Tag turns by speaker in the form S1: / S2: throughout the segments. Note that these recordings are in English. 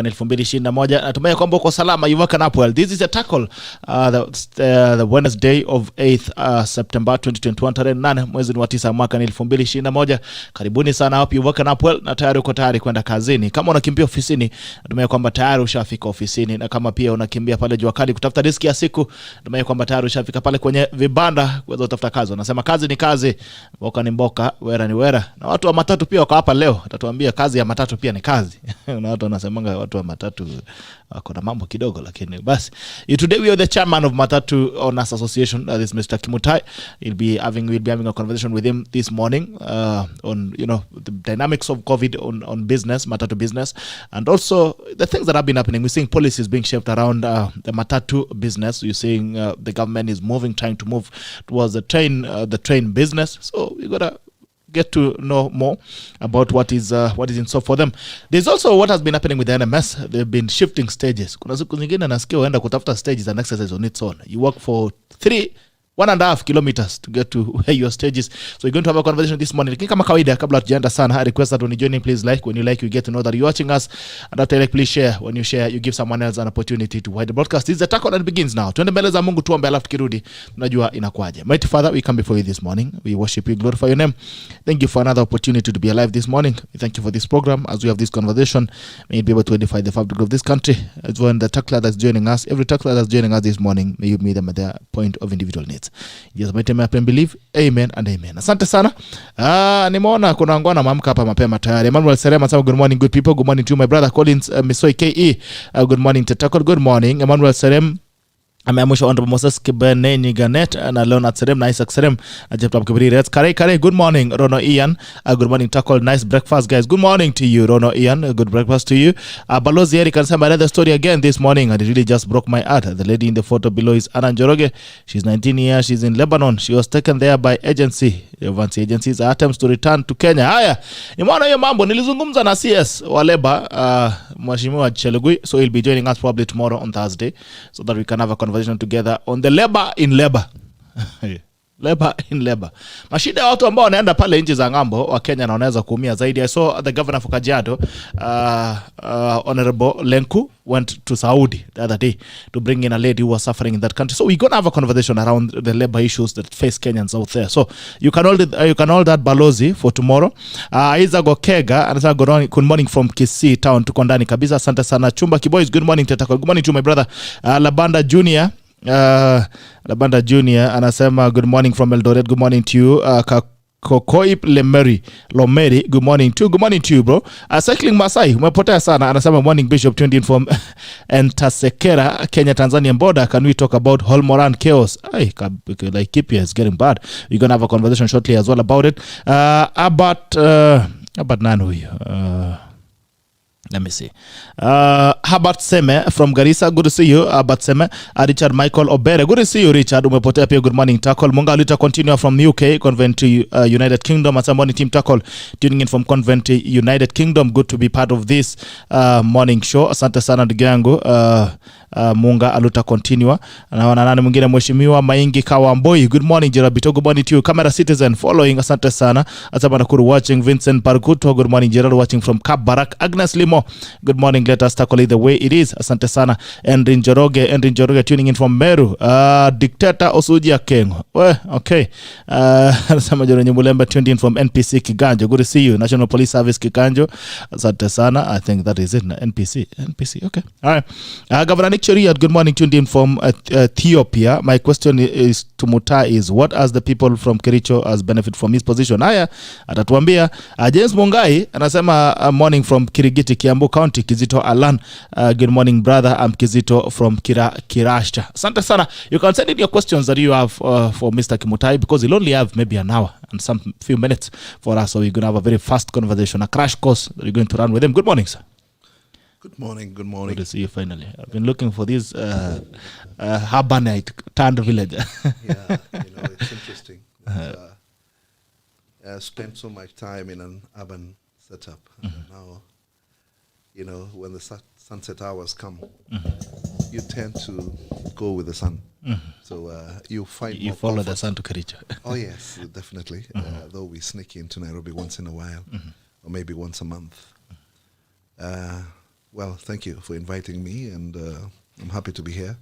S1: 2021. Natumai kwamba uko salama, you woken up well. This is a tackle the Wednesday of 8th September 2021, tarehe 8 mwezi wa 9 mwaka 2021. Karibuni sana, hope you woken up well na tayari uko tayari kwenda kazini. Kama unakimbia ofisini, natumai kwamba tayari ushafika ofisini, na kama pia unakimbia pale jua kali kutafuta riziki ya siku, natumai kwamba tayari ushafika pale kwenye vibanda kuweza kutafuta kazi. Wanasema kazi ni kazi, mboka ni mboka, wera ni wera. Na watu wa matatu pia wako hapa leo, atatuambia kazi ya matatu pia ni kazi. Na watu wanasemanga watu wa matatu wako na mambo kidogo, lakini basi. Today we are the chairman of MATATU Owners Association, that is Mr. KIMUTAI. We'll be having a conversation with him this morning on the dynamics of COVID on business, MATATU business, and also the things that have been happening. We're seeing policies being shaped around the MATATU business. You're seeing the government is trying to move towards the train business. So we gotta get to know more about what is in store for them. There's also what has been happening with the NMS. They've been shifting stages. Kuna siku nyingine nasikia uenda kutafuta stages and exercise on its own. You walk for 1.5 kilometers to get to where your stage is. So we're going to have a conversation this morning. Lakini kama kawaida, kabla tujaenda sana, I request that when you join in, please like. When you like, you get to know that you're watching us. And after like, please share. When you share, you give someone else an opportunity to watch the broadcast. This is the tackle that begins now. Tuende mbele za Mungu tuombe, alafu tukirudi tunajua inakuaje. Mighty Father, we come before you this morning. We worship you, glorify your name. Thank you for another opportunity to be alive this morning. We thank you for this program. As we have this conversation, may it be able to edify the fabric of this country. As well, the tackler that's joining us, every tackler that's joining us this morning, may you meet them at their point of individual needs. Yes, my team, I pray and believe. Amen and amen. Asante sana. Nimeona kuna ngwana mamka hapa mapema tayari. Emmanuel Serema, good morning good people. Good morning to my brother Collins Misoi KE. Good morning to Tackle. Good morning Emmanuel Serem. Ameamsha Honorable Moses Kibene Niganet na Leonard Serem na Isaac Serem na Jeptab Kibiri Reds Kare. Good morning Rono Ian. Good morning Tackle. Nice breakfast guys. Good morning to you Rono Ian. Good breakfast to you. Balozi Eric can say another story again this morning, and it really just broke my heart. The lady in the photo below is Anna Njoroge. She's 19 years. She's in Lebanon. She was taken there by agency. The agencies attempts to return to Kenya. Haya, nimeona hiyo mambo. Nilizungumza na CS wa Leba, Mheshimiwa Chelugui, so he'll be joining us probably tomorrow on Thursday so that we can have a conversation together on the labor in labor. Labor in labor. Mashida watu ambao wanaenda pale nchi za ngambo wa Kenya na wanaweza kuumia zaidi. I saw the governor of Kajiado, Honorable Lenku, went to Saudi the other day to bring in a lady who was suffering in that country. So we're going to have a conversation around the labor issues that face Kenyans out there. So you can hold that Balozi for tomorrow. Isaac Okega anasema good morning from Kisii town. Tuko ndani kabisa. Asante sana Chumba Kiboys. Good morning Tetako. Good morning to my brother Labanda Junior. Labanda Junior anasema good morning from Eldoret. Good morning to you. Kokoip Lomeri, good morning to you bro. Cycling Masai, umepotea sana. Anasema morning Bishop, tuned in from Entasekera, Kenya Tanzania border. Can we talk about Holmoran chaos? Like Kipia is getting bad. We're gonna have a conversation shortly as well about it. About Nanu. Let me see. Habat Seme from Garissa. Good to see you, Habat Seme. Richard Michael Obere. Good to see you, Richard. Umepotea pia. Good morning, Tackle. Munga Lita continue from UK, Convent United Kingdom. As a morning team Tackle, tuning in from Convent United Kingdom. Good to be part of this morning show. Asante sana ndugu yangu. Munga Aluta continue. Na nani mwingine Mheshimiwa Maingi Kawamboi. Good morning Jerabito. Good morning to you. Camera Citizen following. Asante sana. Asaba Nakuru watching. Vincent Parkuto. Good morning Gerald watching from Kabarak. Agnes Limo. Good morning. Let us tackle it the way it is. Asante sana. Endrin Joroge tuning in from Meru. Dictator Osuji Kengo. Okay. Anasema Joro Nyemulemba tuned in from NPC Kiganjo. Good to see you. National Police Service Kiganjo. Asante sana. I think that is it. NPC. Okay. All right. Governor Nick Cheriat, good morning, tuned in from Ethiopia. My question is to Mutai is, what as the people from Kericho as benefit from his position? Haya, atatuambia. James Mungai, anasema morning from Kirigiti, Kiambu County, Kizito Alan. Good morning, brother. I'm Kizito from Kirashta. Asante sana. You can send in your questions that you have for Mr. Kimutai, because he'll only have maybe an hour and some few minutes for us. So we're going to have a very fast conversation, a crash course that we're going to run with him. Good morning, sir.
S2: Good morning.
S1: Good to see you finally. I've been looking for this urbanite turned villager.
S2: Yeah, it's interesting. I spent so much time in an urban setup. Now, when the sunset hours come, you tend to go with the sun. So you
S1: follow the sun to Kericho.
S2: Oh yes, definitely. Though we sneak into Nairobi once in a while, or maybe once a month. Well, thank you for inviting me, and I'm happy to be here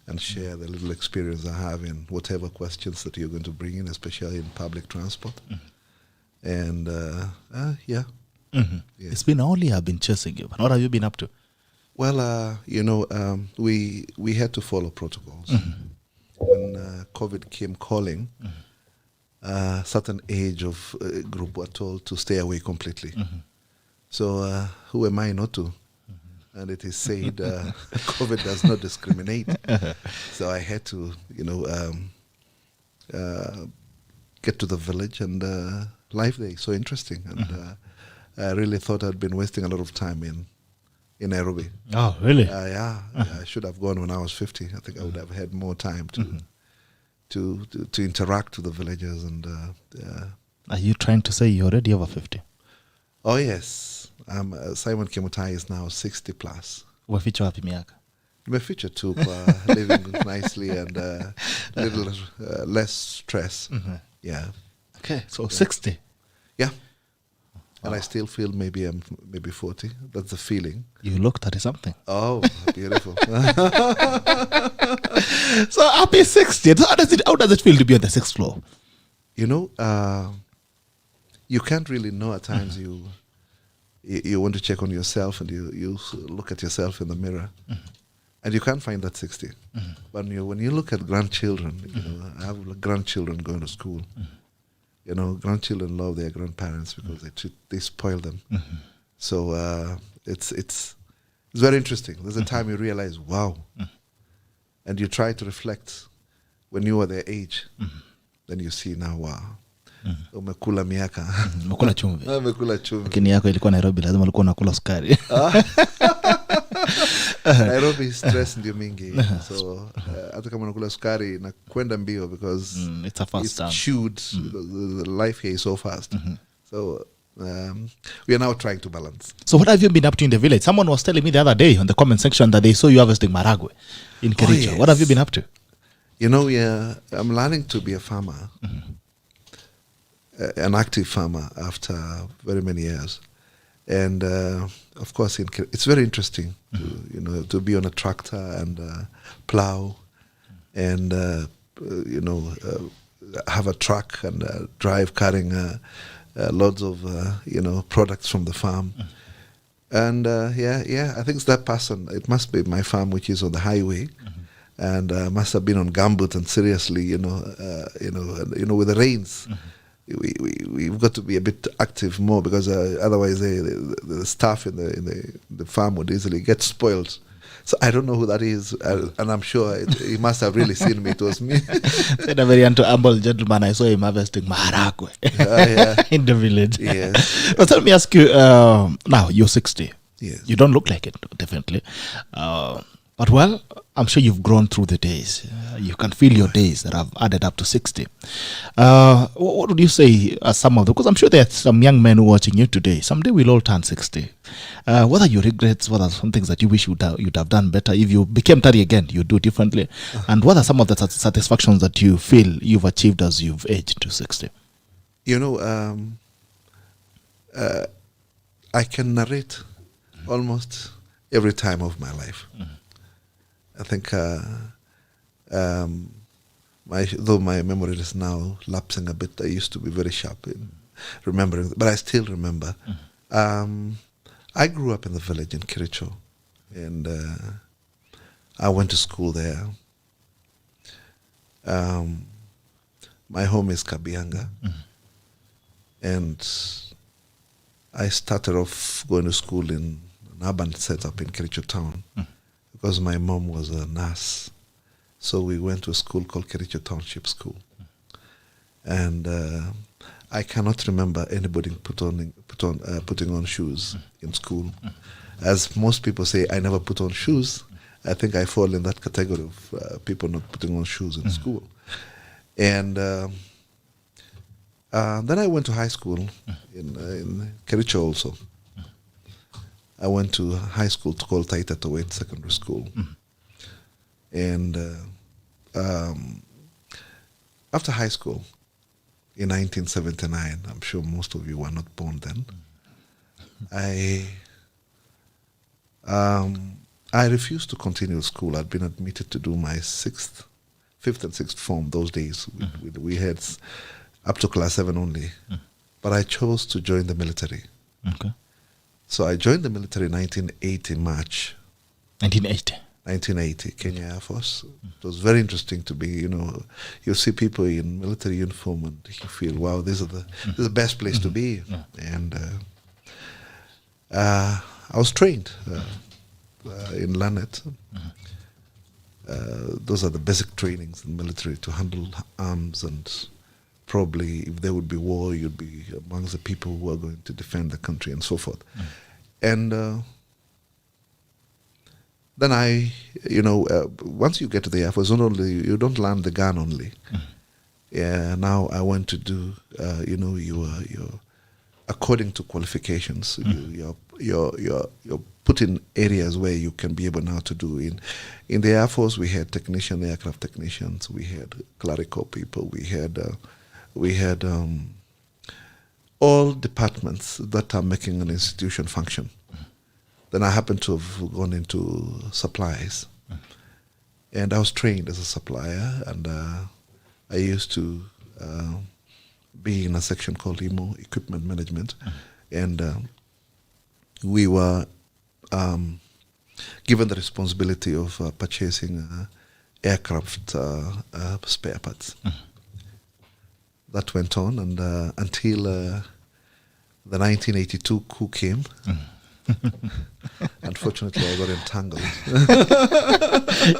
S2: and share the little experience I have in whatever questions that you're going to bring in, especially in public transport. And yeah. Yeah.
S1: It's been only I've been chasing you. What have you been up to?
S2: Well, we had to follow protocols. When COVID came calling, certain age of group were told to stay away completely. So who am I not to? And it is said COVID does not discriminate. So I had to, get to the village, and life there is so interesting. And I really thought I'd been wasting a lot of time in Nairobi.
S1: Oh, really?
S2: Yeah, I should have gone when I was 50. I think I would have had more time to interact with the villagers. And
S1: Are you trying to say you're already over 50?
S2: Oh, yes. Simon KIMUTAI is now 60 plus.
S1: Waficha wapi miaka?
S2: Nimeficha tu kwa living nicely and little less stress. Yeah.
S1: Okay, so 60.
S2: Yeah. And I still feel maybe I'm 40. That's the feeling.
S1: You look 30-something.
S2: Oh, beautiful.
S1: So happy 60. So how does it feel to be on the 6th floor?
S2: You can't really know at times. You want to check on yourself, and you look at yourself in the mirror, and you can't find that 60. But when you look at grandchildren, I have grandchildren going to school. Grandchildren love their grandparents because they spoil them. So it's very interesting. There's a time you realize, wow, and you try to reflect when you were their age. Then you see now, wow. Umekula miaka.
S1: Umekula chumvi.
S2: Umekula chumvi.
S1: Lakini yako ilikuwa Nairobi, lazima ulikuwa unakula sukari.
S2: Nairobi stress ndio mingi. So hata kama unakula sukari na kwenda mbio because
S1: it's a fast time.
S2: Chewed. The life here is so fast. So we are now trying to balance.
S1: So what have you been up to in the village? Someone was telling me the other day on the comment section that they saw you harvesting maragwe in Kericho.
S2: Yes.
S1: What have you been up to?
S2: I'm learning to be a farmer. An active farmer after very many years, and of course it's very interesting to be on a tractor and plow and have a truck and drive carrying loads of products from the farm. And I think it's that person. It must be my farm, which is on the highway. And must have been on gumboot and seriously, with the rains. We've got to be a bit active more because otherwise the staff in the farm would easily get spoiled. So I don't know who that is, and I'm sure he must have really seen me. It was me.
S1: Said a very humble gentleman. I saw him harvesting maharagwe in the village.
S2: Yes.
S1: But let me ask you, now you're 60.
S2: Yes.
S1: You don't look like it, definitely. But well, I'm sure you've grown through the days. You can feel your days that have added up to 60. What would you say are some of them? Because I'm sure there are some young men watching you today. Someday we'll all turn 60. What are your regrets? What are some things that you wish you'd have done better? If you became 30 again, you'd do differently. And what are some of the satisfactions that you feel you've achieved as you've aged to 60?
S2: I can narrate almost every time of my life. I think, though my memory is now lapsing a bit, I used to be very sharp in remembering, but I still remember. I grew up in the village in Kericho, and I went to school there. My home is Kabianga, and I started off going to school in an urban setup in Kericho town. Because my mom was a nurse, so we went to a school called Kericho Township School, and I cannot remember anybody putting on shoes in school. As most people say, I never put on shoes. I think I fall in that category of people not putting on shoes in school. And then I went to high school in Kericho also. I went to high school called Taita Towet Secondary School. And after high school, in 1979, I'm sure most of you were not born then, I refused to continue school. I'd been admitted to do my fifth and sixth form those days. We had up to class 7 only. But I chose to join the military.
S1: Okay.
S2: So I joined the military in 1980 March. 1980, Kenya Air Force. It was very interesting to be, you see people in military uniform and you feel, wow, this is the best place to be. And I was trained in Lanet. Those are the basic trainings in the military to handle arms, and probably if there would be war, you'd be amongst the people who are going to defend the country and so forth. And then once you get to the Air Force, you don't learn the gun only. Yeah. Now I want to do, you're according to qualifications. You're put in areas where you can be able now to do. In the Air Force, we had aircraft technicians. We had clerical people. We had all departments that are making an institution function. Then I happened to have gone into supplies. And I was trained as a supplier, and I used to be in a section called EMO, Equipment Management. And we were given the responsibility of purchasing aircraft spare parts. That went on, and until the 1982 coup came. Unfortunately, I got entangled.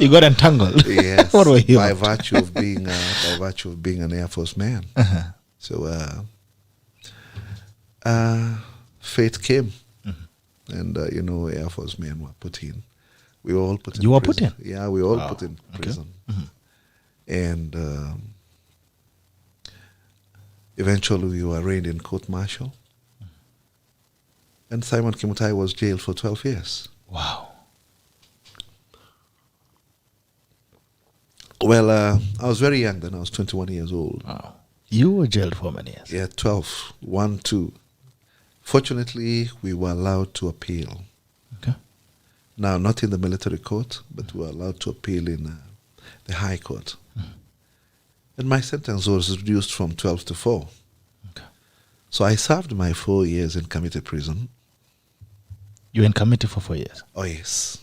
S1: You got entangled?
S2: Yes.
S1: What were you?
S2: By virtue of being an Air Force man. So fate came, and Air Force men were put in. We were all put in.
S1: You were
S2: prison.
S1: put in?
S2: Yeah, we were all put in prison, and eventually we were arraigned in court-martial. And Simon KIMUTAI was jailed for 12 years.
S1: Wow.
S2: Well, I was very young then. I was 21 years old.
S1: Wow. You were jailed for many years.
S2: Yeah, 12. 1, 2. Fortunately, we were allowed to appeal.
S1: Okay.
S2: Now, not in the military court, but we were allowed to appeal in the High Court. And my sentence was reduced from 12 to 4.
S1: Okay.
S2: So I served my 4 years in committee prison.
S1: You were in committee for 4 years?
S2: Oh, yes.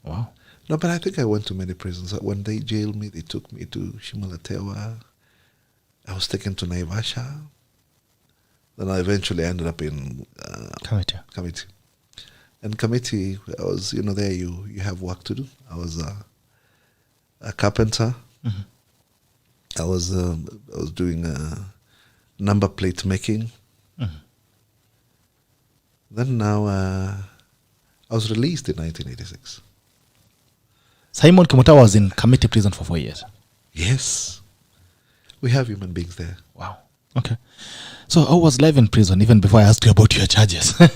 S1: Wow.
S2: No, but I think I went to many prisons. When they jailed me, they took me to Shimalatewa. I was taken to Naivasha. Then I eventually ended up in
S1: Committee.
S2: And committee, I was, there you have work to do. I was a carpenter. I was doing number plate making. Then now I was released in 1986.
S1: Simon KIMUTAI was in committee prison for 4 years.
S2: Yes. We have human beings there.
S1: Wow. Okay. So I was live in prison even before I asked you about your charges. I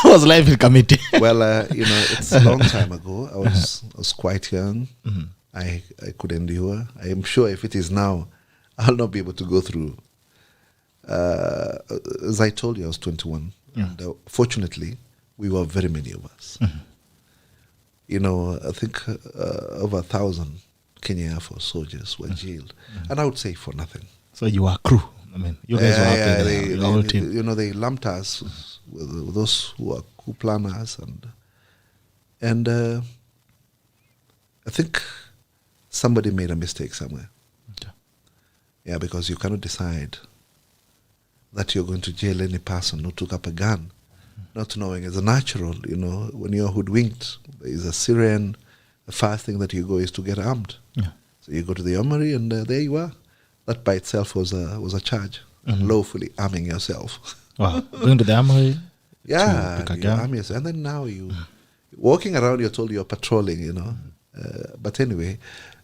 S1: was live in committee.
S2: Well, it's a long time ago. I was quite young. I could endure. I am sure if it is now, I'll not be able to go through. As I told you, I was 21. And fortunately, we were very many of us. I think over 1,000 Kenya Air Force soldiers were jailed. And I would say for nothing.
S1: So you were crew. I mean, you guys were out there. The whole team.
S2: They lumped us with those who are coup planners. And I think somebody made a mistake somewhere. Okay. Yeah, because you cannot decide that you're going to jail any person who took up a gun, not knowing it's a natural, when you're hoodwinked, there is a siren, the first thing that you go is to get armed. Yeah. So you go to the armory and there you are. That by itself was a charge, unlawfully arming yourself.
S1: Wow, going to the armory?
S2: Yeah, you arm yourself. And then now walking around, you're told you're patrolling, but anyway,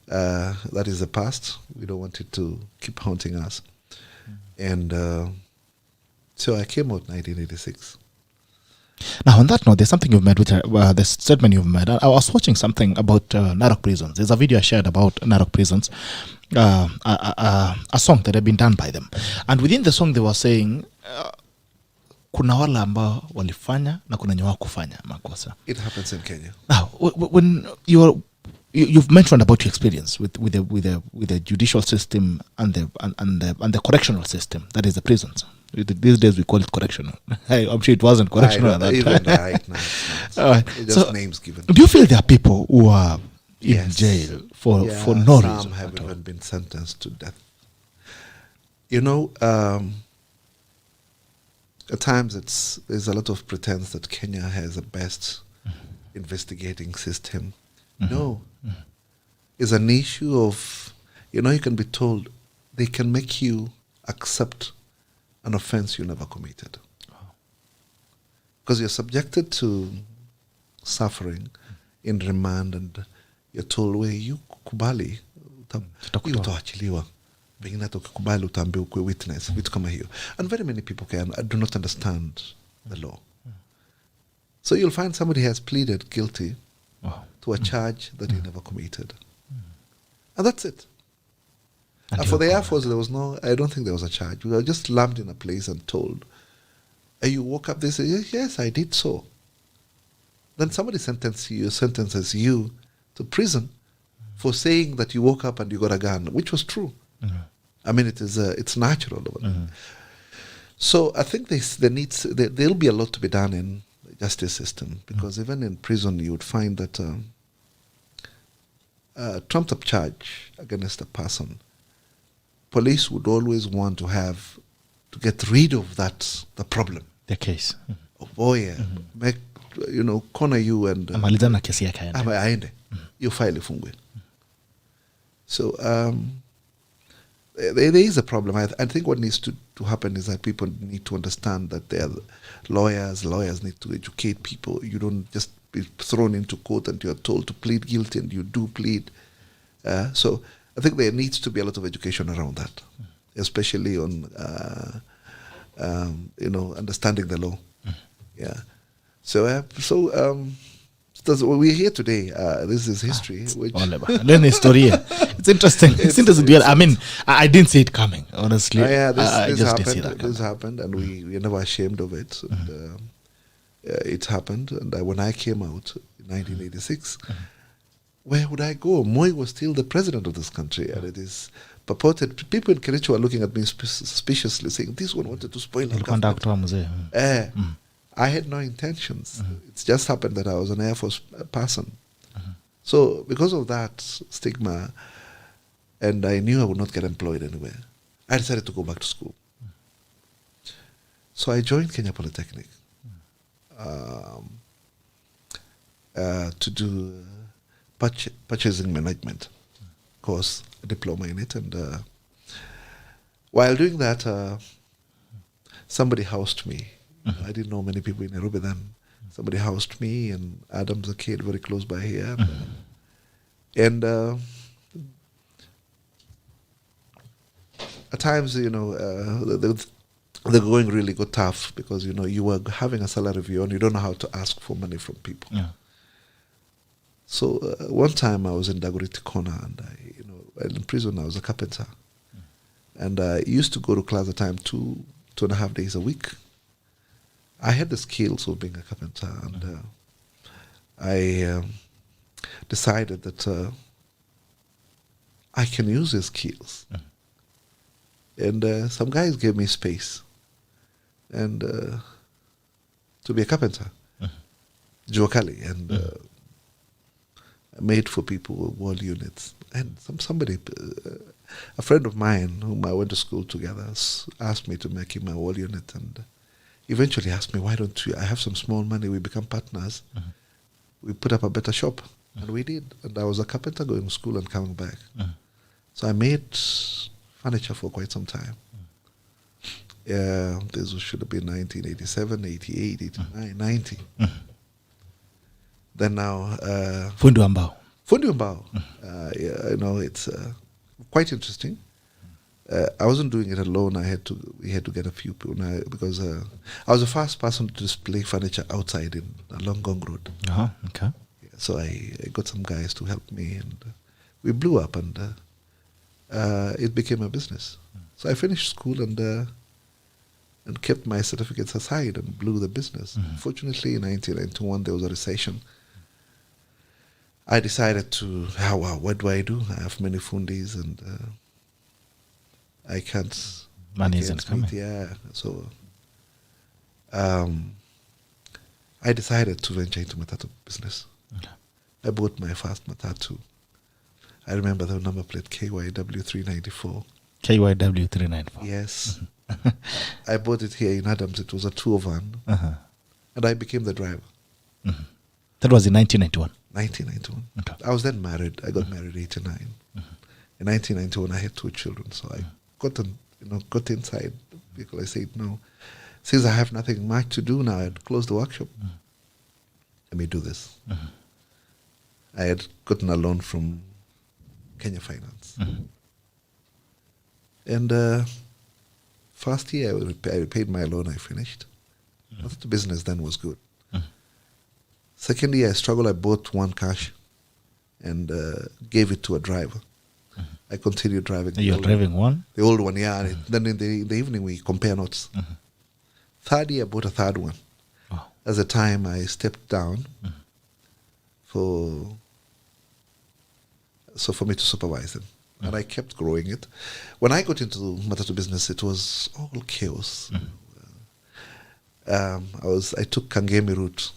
S2: that is the past. We don't want it to keep haunting us. And so I came out in 1986.
S1: Now, on that note, there's something you've made, the statement you've made. I was watching something about Narok prisons. There's a video I shared about Narok prisons, a song that had been done by them. And within the song, they were saying, kuna wale ambao walifanya na kuna wenye hawakufanya makosa.
S2: It happens in Kenya.
S1: Now, when you've mentioned about your experience with the judicial system and the correctional system, that is the prisons. These days we call it correctional. I'm sure it wasn't correctional at that time.
S2: Right now, it's just names given.
S1: Do you feel there are people who are in jail for no reason?
S2: Some have even been sentenced to death. At times there's a lot of pretense that Kenya has the best investigating system. No. It's an issue of, you can be told they can make you accept an offense you never committed. Because you're subjected to suffering in remand, and you're told, we you kubali utaachiliwa, pengine hata ukikubali utaambiwa ukwe witness, vitu kama hiyo. And very many people do not understand the law. So you'll find somebody has pleaded guilty to a charge that he never committed. And that's it. And for the Air Force, I don't think there was a charge. We were just lumped in a place and told, you woke up, they say, yes, I did so. Then somebody sentences you to prison for saying that you woke up and you got a gun, which was true. I mean, it's natural. So I think there'll be a lot to be done in the justice system, because even in prison you would find that trumped up charge against a person, police would always want to get rid of the problem.
S1: The case.
S2: Make, corner you and
S1: amalizana kesi yake
S2: aende. Your file ifungwe. So there is a problem. I think what needs to happen is that people need to understand that they are lawyers. Lawyers need to educate people. You don't just be thrown into court and you're told to plead guilty and you do plead. So I think there needs to be a lot of education around that, especially on understanding the law. Yeah. So we're here today. This is history. It's interesting. It's interesting. I mean, I didn't see it coming, honestly.
S1: This
S2: happened, and we're never ashamed of it. And, it happened, and when I came out in 1986, where would I go? Moi was still the president of this country, and it is purported. People in Kericho are looking at me suspiciously, saying, this one wanted to spoil our government. I had no intentions. It's just happened that I was an Air Force person. So because of that stigma, and I knew I would not get employed anywhere, I decided to go back to school. So I joined Kenya Polytechnic to do purchasing management course, a diploma in it. And while doing that, somebody housed me. I didn't know many people in Nairobi then. Somebody housed me and Adams Arcade, very close by here. And at times, the going really got tough, because, you were having a salary of your own. You don't know how to ask for money from people. Yeah. So one time I was in Dagoretti Corner, and in prison I was a carpenter. And I used to go to class at time 2.5 days a week. I had the skills of being a carpenter, and I decided that I can use these skills. And some guys gave me space and to be a carpenter, Juakali, and I made for people wall units. And somebody, a friend of mine whom I went to school together, asked me to make him a wall unit, and eventually asked me, why don't I have some small money, we become partners, we put up a better shop. And we did. And I was a carpenter going to school and coming back. So I made furniture for quite some time. This should have been 1987, 88, 89, 90. Then now...
S1: Fundi wa mbao.
S2: It's quite interesting. I wasn't doing it alone. We had to get a few people because I was the first person to display furniture outside along Gong Road.
S1: Okay.
S2: Yeah, so I got some guys to help me, and we blew up, and it became a business. So I finished school, and and kept my certificates aside and blew the business. Fortunately, in 1991, there was a recession. I decided to, what do? I have many fundis and I can't.
S1: Money isn't coming.
S2: So I decided to venture into MATATU business. Okay. I bought my first MATATU. I remember the number plate KYW394.
S1: KYW394.
S2: Yes. I bought it here in Adams. It was a tour van. And I became the driver.
S1: That was in 1991?
S2: 1991.
S1: Okay.
S2: I was then married. I got married in 89. In 1991, I had 2 children. So I got inside the vehicle. I said, no, since I have nothing much to do now, I'd close the workshop. Let me do this. I had gotten a loan from Kenya Finance. And first year, I repaid my loan. I finished. The business then was good. Second year, I struggled. I bought one cash and gave it to a driver. I continued driving.
S1: You're driving one?
S2: The old one, yeah. Then in the evening, we compare notes. Third year, I bought a third one.
S1: Wow.
S2: At the time, I stepped down for me to supervise them. And I kept growing it. When I got into MATATU business, it was all chaos. I took Kangemi route.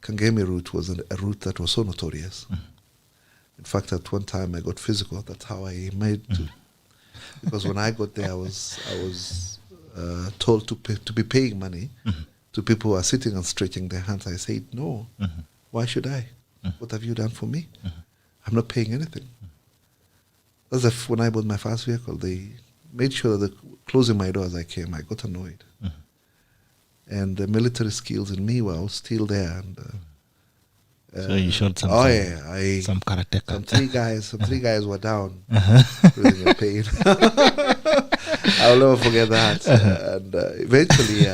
S2: Kangemi route was a route that was so notorious. In fact, at one time I got physical. That's how I made to. Because when I got there, I was told to be paying money to people who are sitting and stretching their hands. I said, no, why should I? What have you done for me? I'm not paying anything. That's when I bought my first vehicle. They made sure that closing my door as I came, I got annoyed. And the military skills in me were all still there. And,
S1: so you showed some some character.
S2: Some three guys were down, breathing in pain. I'll never forget that. And eventually,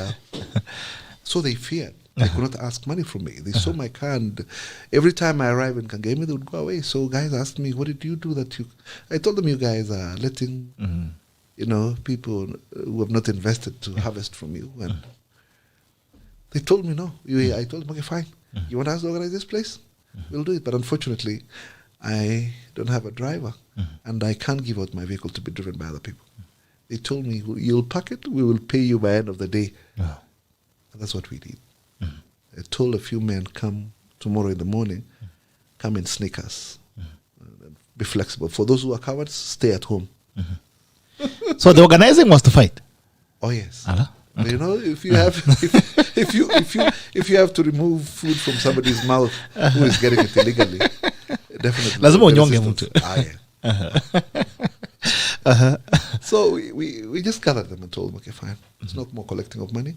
S2: so they feared. They could not ask money from me. They saw my car, and every time I arrived in Kangemi, they would go away. So guys asked me, "What did you do that you?" I told them, "You guys are letting, people who have not invested to harvest from you." And they told me no. I told them, "Okay, fine. You want us to organize this place? We'll do it." But unfortunately, I don't have a driver, and I can't give out my vehicle to be driven by other people. They told me, "You'll pack it. We will pay you by end of the day." And that's what we did. I told a few men, come tomorrow in the morning, come in sneakers. Be flexible. For those who are cowards, stay at home.
S1: So the organizing was to fight?
S2: Oh, yes.
S1: Okay.
S2: You know, if you have if you have to remove food from somebody's mouth who is getting it illegally, definitely.
S1: Lazima unyonge mtu.
S2: So we just gathered them and told them, okay, fine. It's not more collecting of money.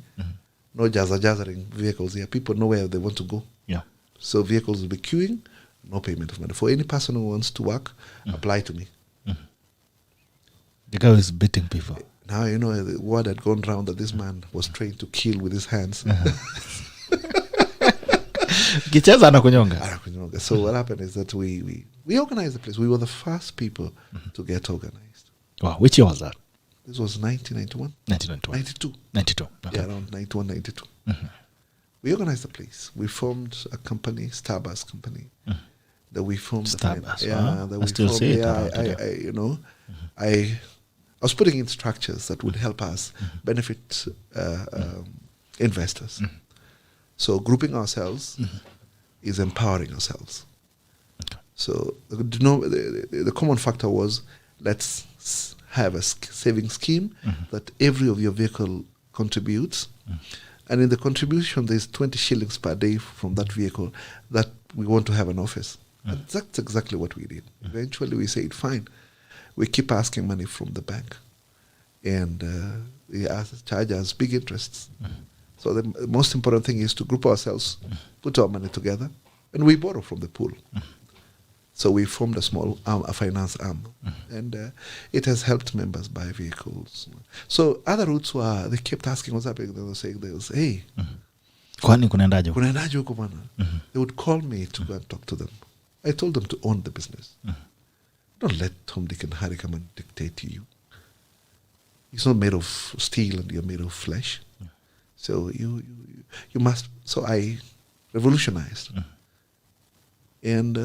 S2: No jazzering vehicles here. People know where they want to go.
S1: Yeah.
S2: So vehicles will be queuing, no payment of money. For any person who wants to work, apply to me.
S1: The guy is beating people.
S2: Now, the word had gone round that this man was trained to kill with his hands.
S1: Kicheza anakunyonga.
S2: So what happened is that we organized the place. We were the first people to get organized.
S1: Wow. Which year was that?
S2: This was 1991.
S1: 1992. 92. Okay.
S2: Yeah, around 91, 92. We organized the place. We formed a company, Starburst company. That we formed.
S1: Starburst.
S2: That we
S1: still
S2: formed.
S1: see it.
S2: I was putting in structures that would help us benefit investors. So grouping ourselves is empowering ourselves.
S1: Okay.
S2: So the common factor was, let's have a saving scheme that every of your vehicle contributes. And in the contribution, there's 20 shillings per day from that vehicle that we want to have an office. And that's exactly what we did. Eventually, we said, fine. We keep asking money from the bank. And they charge us big interests. So the most important thing is to group ourselves, put our money together, and we borrow from the pool. So we formed a small a finance arm, and it has helped members buy vehicles. So other routes they kept asking what's happening. They were saying, hey,
S1: kwani kunaendaje?
S2: Kunaendaje huko bwana? They would call me to go and talk to them. I told them to own the business. Don't let Tom, Dick and Harry come and dictate to you. it's not made of steel and you're made of flesh. So you must. So I revolutionized, and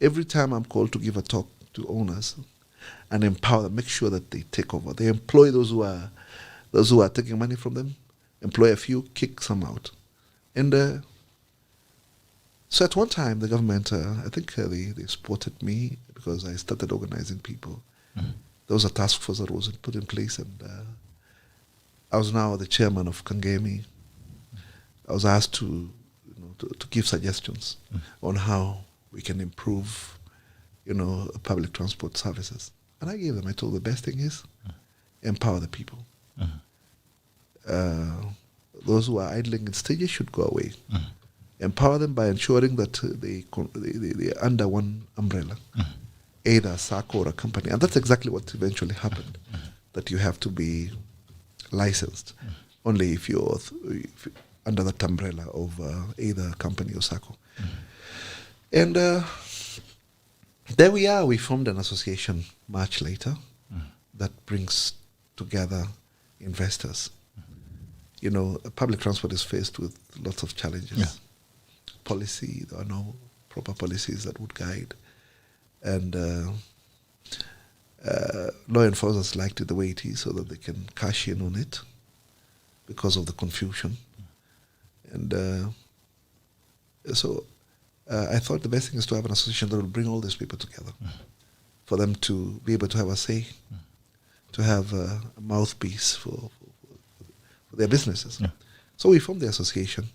S2: every time I'm called to give a talk to owners and empower them, make sure that they take over. They employ those who are taking money from them, employ a few, kick some out, and so at one time the government, I think they supported me because I started organizing people. There was a task force that was put in place, and I was now the chairman of Kangemi. I was asked to give suggestions on how we can improve, public transport services. And I gave them. I told the best thing is empower the people. Those who are idling in stages should go away. Empower them by ensuring that they are under one umbrella, either a SACCO or a company. And that's exactly what eventually happened, that you have to be licensed only if you're under that umbrella of either company or SACCO. And there we are. We formed an association much later that brings together investors. Public transport is faced with lots of challenges. Policy, there are no proper policies that would guide. And law enforcers liked it the way it is so that they can cash in on it because of the confusion. And so I thought the best thing is to have an association that will bring all these people together for them to be able to have a say, to have a mouthpiece for their businesses. So we formed the association.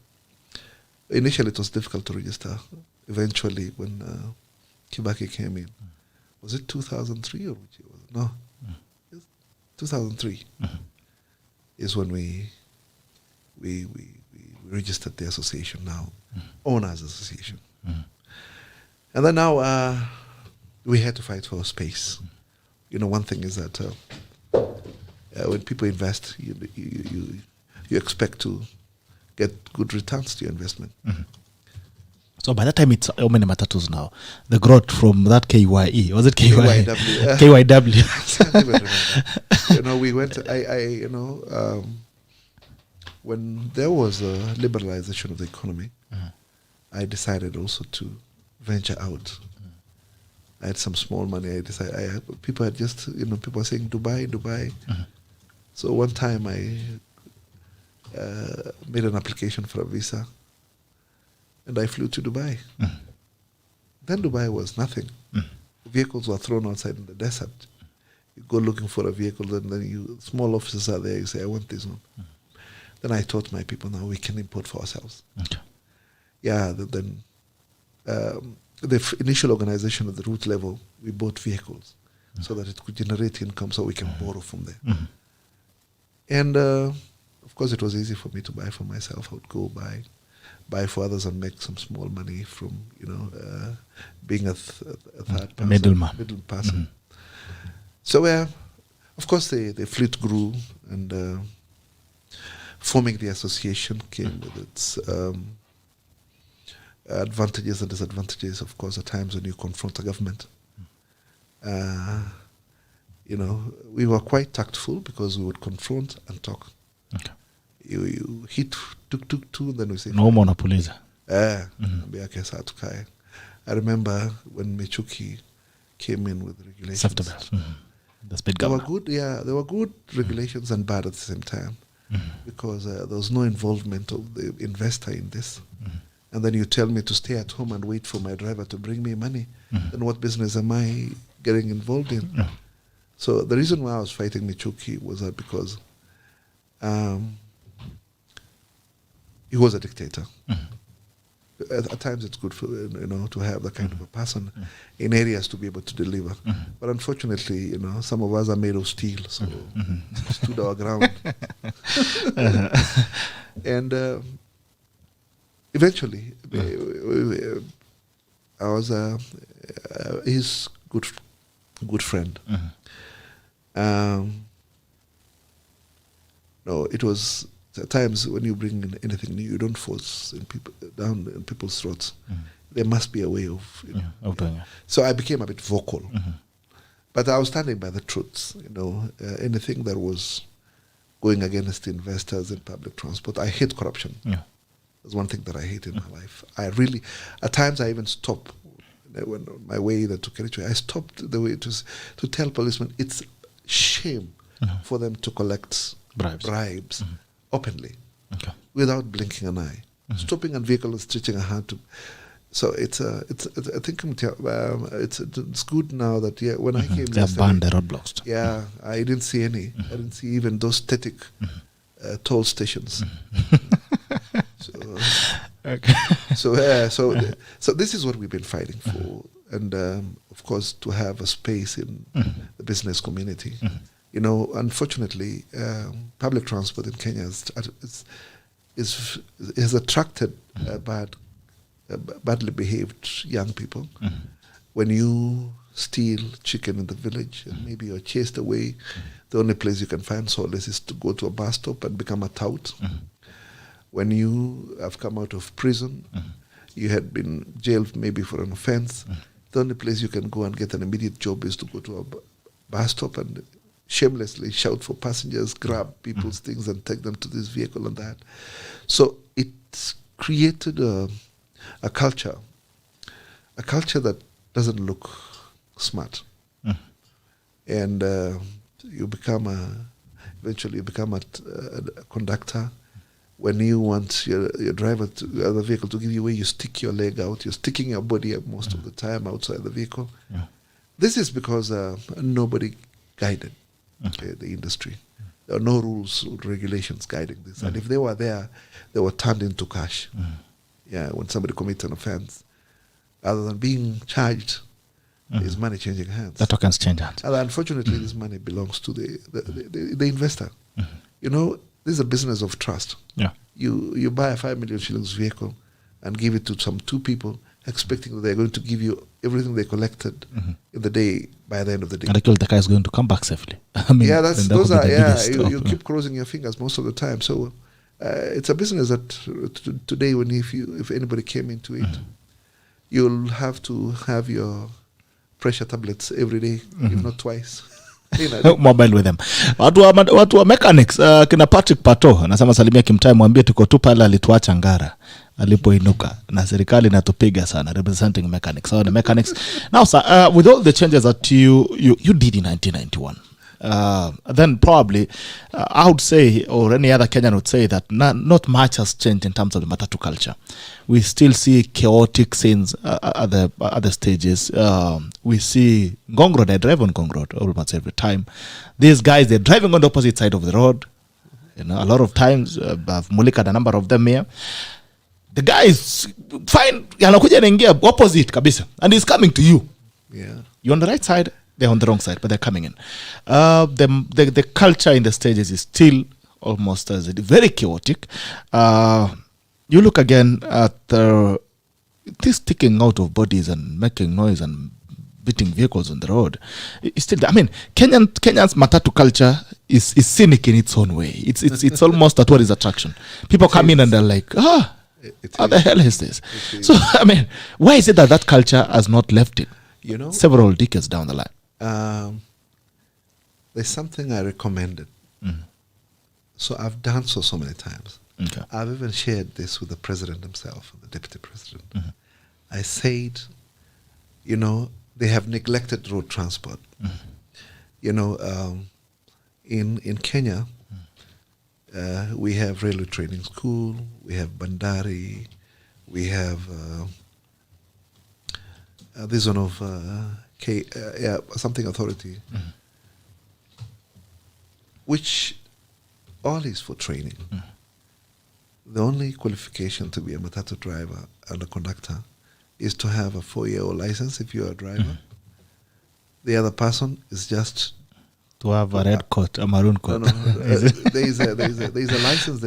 S2: Initially it was difficult to register. Eventually when Kibaki came in, was it 2003 or which year was it? No, 2003 is when we registered the association now, Owners Association. And then now we had to fight for space. One thing is that when people invest, you expect to get good returns to your investment.
S1: So by that time, it's how many matatus now? The growth from that KYE, was it KYW? KYW.
S2: I can't even remember. We went. When there was a liberalization of the economy, I decided also to venture out. I had some small money. I decided. People had just, people were saying Dubai. So one time I made an application for a visa, and I flew to Dubai. Then Dubai was nothing. Vehicles were thrown outside in the desert. You go looking for a vehicle, and then small offices are there. You say, I want this one. Then I taught my people, now we can import for ourselves. Then the initial organization at the root level, we bought vehicles so that it could generate income so we can borrow from there. And of course, it was easy for me to buy for myself. I would go buy for others and make some small money from, being a third person. Middle person. So, of course, the fleet grew, and forming the association came with its advantages and disadvantages. Of course, at times when you confront a government, we were quite tactful because we would confront and talk. You hit tuk, then we say
S1: no monopolies.
S2: I remember when Michuki came in with regulations.
S1: The speed
S2: they were good, there were good regulations and bad at the same time, because there was no involvement of the investor in this. And then you tell me to stay at home and wait for my driver to bring me money. Then what business am I getting involved in? So the reason why I was fighting Michuki was that because he was a dictator. At times it's good for to have that kind of a person in areas to be able to deliver. But unfortunately, some of us are made of steel, so we stood our ground. And eventually, I was his good friend. No, it was at times when you bring in anything new, you don't force down in people's throats. There must be a way of. So I became a bit vocal, But I was standing by the truths. Anything that was going against investors in public transport. I hate corruption.
S1: Yeah.
S2: That's one thing that I hate in my life. I really, at times, I even stop when on my way that to Kericho. I stopped the way to tell policemen it's shame for them to collect bribes openly without blinking an eye, stopping a vehicle and stretching a hand to. So I think it's good now that when I came
S1: they have banned the roadblocks.
S2: Yeah, I didn't see any. I didn't see even those static toll stations. So this is what we've been fighting for, and of course to have a space in the business community. Unfortunately, public transport in Kenya has attracted badly behaved young people. When you steal chicken in the village and maybe you're chased away, the only place you can find solace is to go to a bus stop and become a tout. When you have come out of prison, you had been jailed maybe for an offense, the only place you can go and get an immediate job is to go to a bus stop and shamelessly shout for passengers, grab people's things and take them to this vehicle and that. So it's created a culture that doesn't look smart. And eventually you become a conductor. When you want your driver to the other vehicle to give you away, you stick your leg out. You're sticking your body up most of the time outside the vehicle. This is because nobody guided the industry. There are no rules or regulations guiding this. And if they were there, they were turned into cash. When somebody commits an offense, rather than being charged, there's money changing hands.
S1: The tokens change hands.
S2: And unfortunately, this money belongs to the investor. This is a business of trust. You buy a 5 million shillings vehicle and give it to some two people, expecting that they're going to give you everything they collected in the day by the end of the day.
S1: And the guy is going to come back safely.
S2: You keep crossing your fingers most of the time. So it's a business that today, if anybody came into it, you'll have to have your pressure tablets every day, if not twice.
S1: Mobile with them. Watu wa mechanics, kina Patrick Pato anasema salimia KIMUTAI, mwambie tuko tu pale alituacha Ngara alipoinuka na serikali inatupiga sana, representing mechanics. So the mechanics now, sir, with all the changes that you did in 1991, then probably I would say, or any other Kenyan would say, that not much has changed in terms of the MATATU culture. We still see chaotic scenes at the stages. We see Ngong Road. I drive on Ngong Road almost every time. These guys, they're driving on the opposite side of the road. A lot of times, I've mulika a number of them here. The guy is fine, anakuja anaingia opposite kabisa, and he's coming to you. You're on the right side, they're on the wrong side, but they're coming in. The culture in the stages is still almost very chaotic. You look again at this sticking out of bodies and making noise and beating vehicles on the road. It's still, Kenyan's MATATU culture is cynic in its own way. It's almost a tourist attraction. People come in and they're like, how the hell is this? So, why is it that culture has not left it? Several decades down the line.
S2: There's something I recommended. So I've done so many times. I've even shared this with the president himself, the deputy president. I said, they have neglected road transport. In Kenya, we have railway training school, we have Bandari, we have this one of something authority, which all is for training. The only qualification to be a MATATU driver and a conductor is to have a 4-year-old license if you're a driver. The other person is just
S1: to have a red coat, a maroon coat.
S2: No. There is a license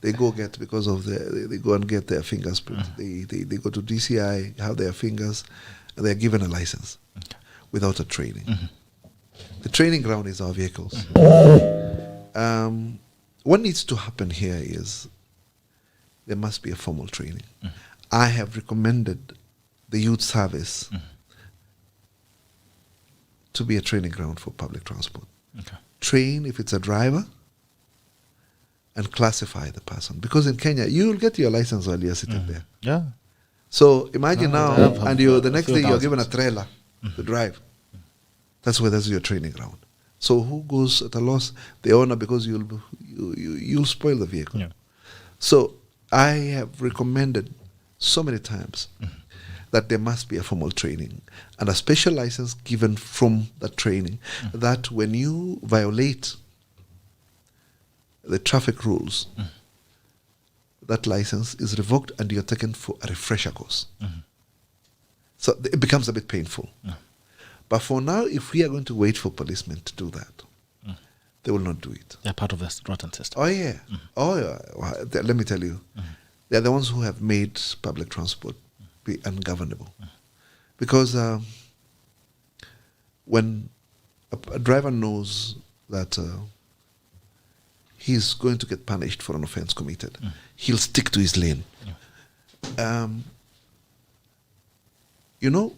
S2: they go get because of they go and get their fingers printed. They go to DCI, have their fingers, and they're given a license without a training. The training ground is our vehicles. What needs to happen here is there must be a formal training. I have recommended the youth service to be a training ground for public transport.
S1: Okay.
S2: Train if it's a driver and classify the person. Because in Kenya, you'll get your license while you're sitting there.
S1: Yeah.
S2: So imagine now, and the next day you're
S1: thousands.
S2: given a trailer to drive. That's your training ground. So who goes at a loss? The owner, because you'll spoil the vehicle.
S1: Yeah.
S2: So I have recommended so many times that there must be a formal training and a special license given from that training, that when you violate the traffic rules, that license is revoked and you're taken for a refresher course. So it becomes a bit painful. But for now, if we are going to wait for policemen to do that, they will not do it.
S1: They're part of this rotten system.
S2: Oh, yeah. Oh, yeah. Well, let me tell you. They're the ones who have made public transport be ungovernable. Because when a driver knows that he's going to get punished for an offense committed, he'll stick to his lane. You know,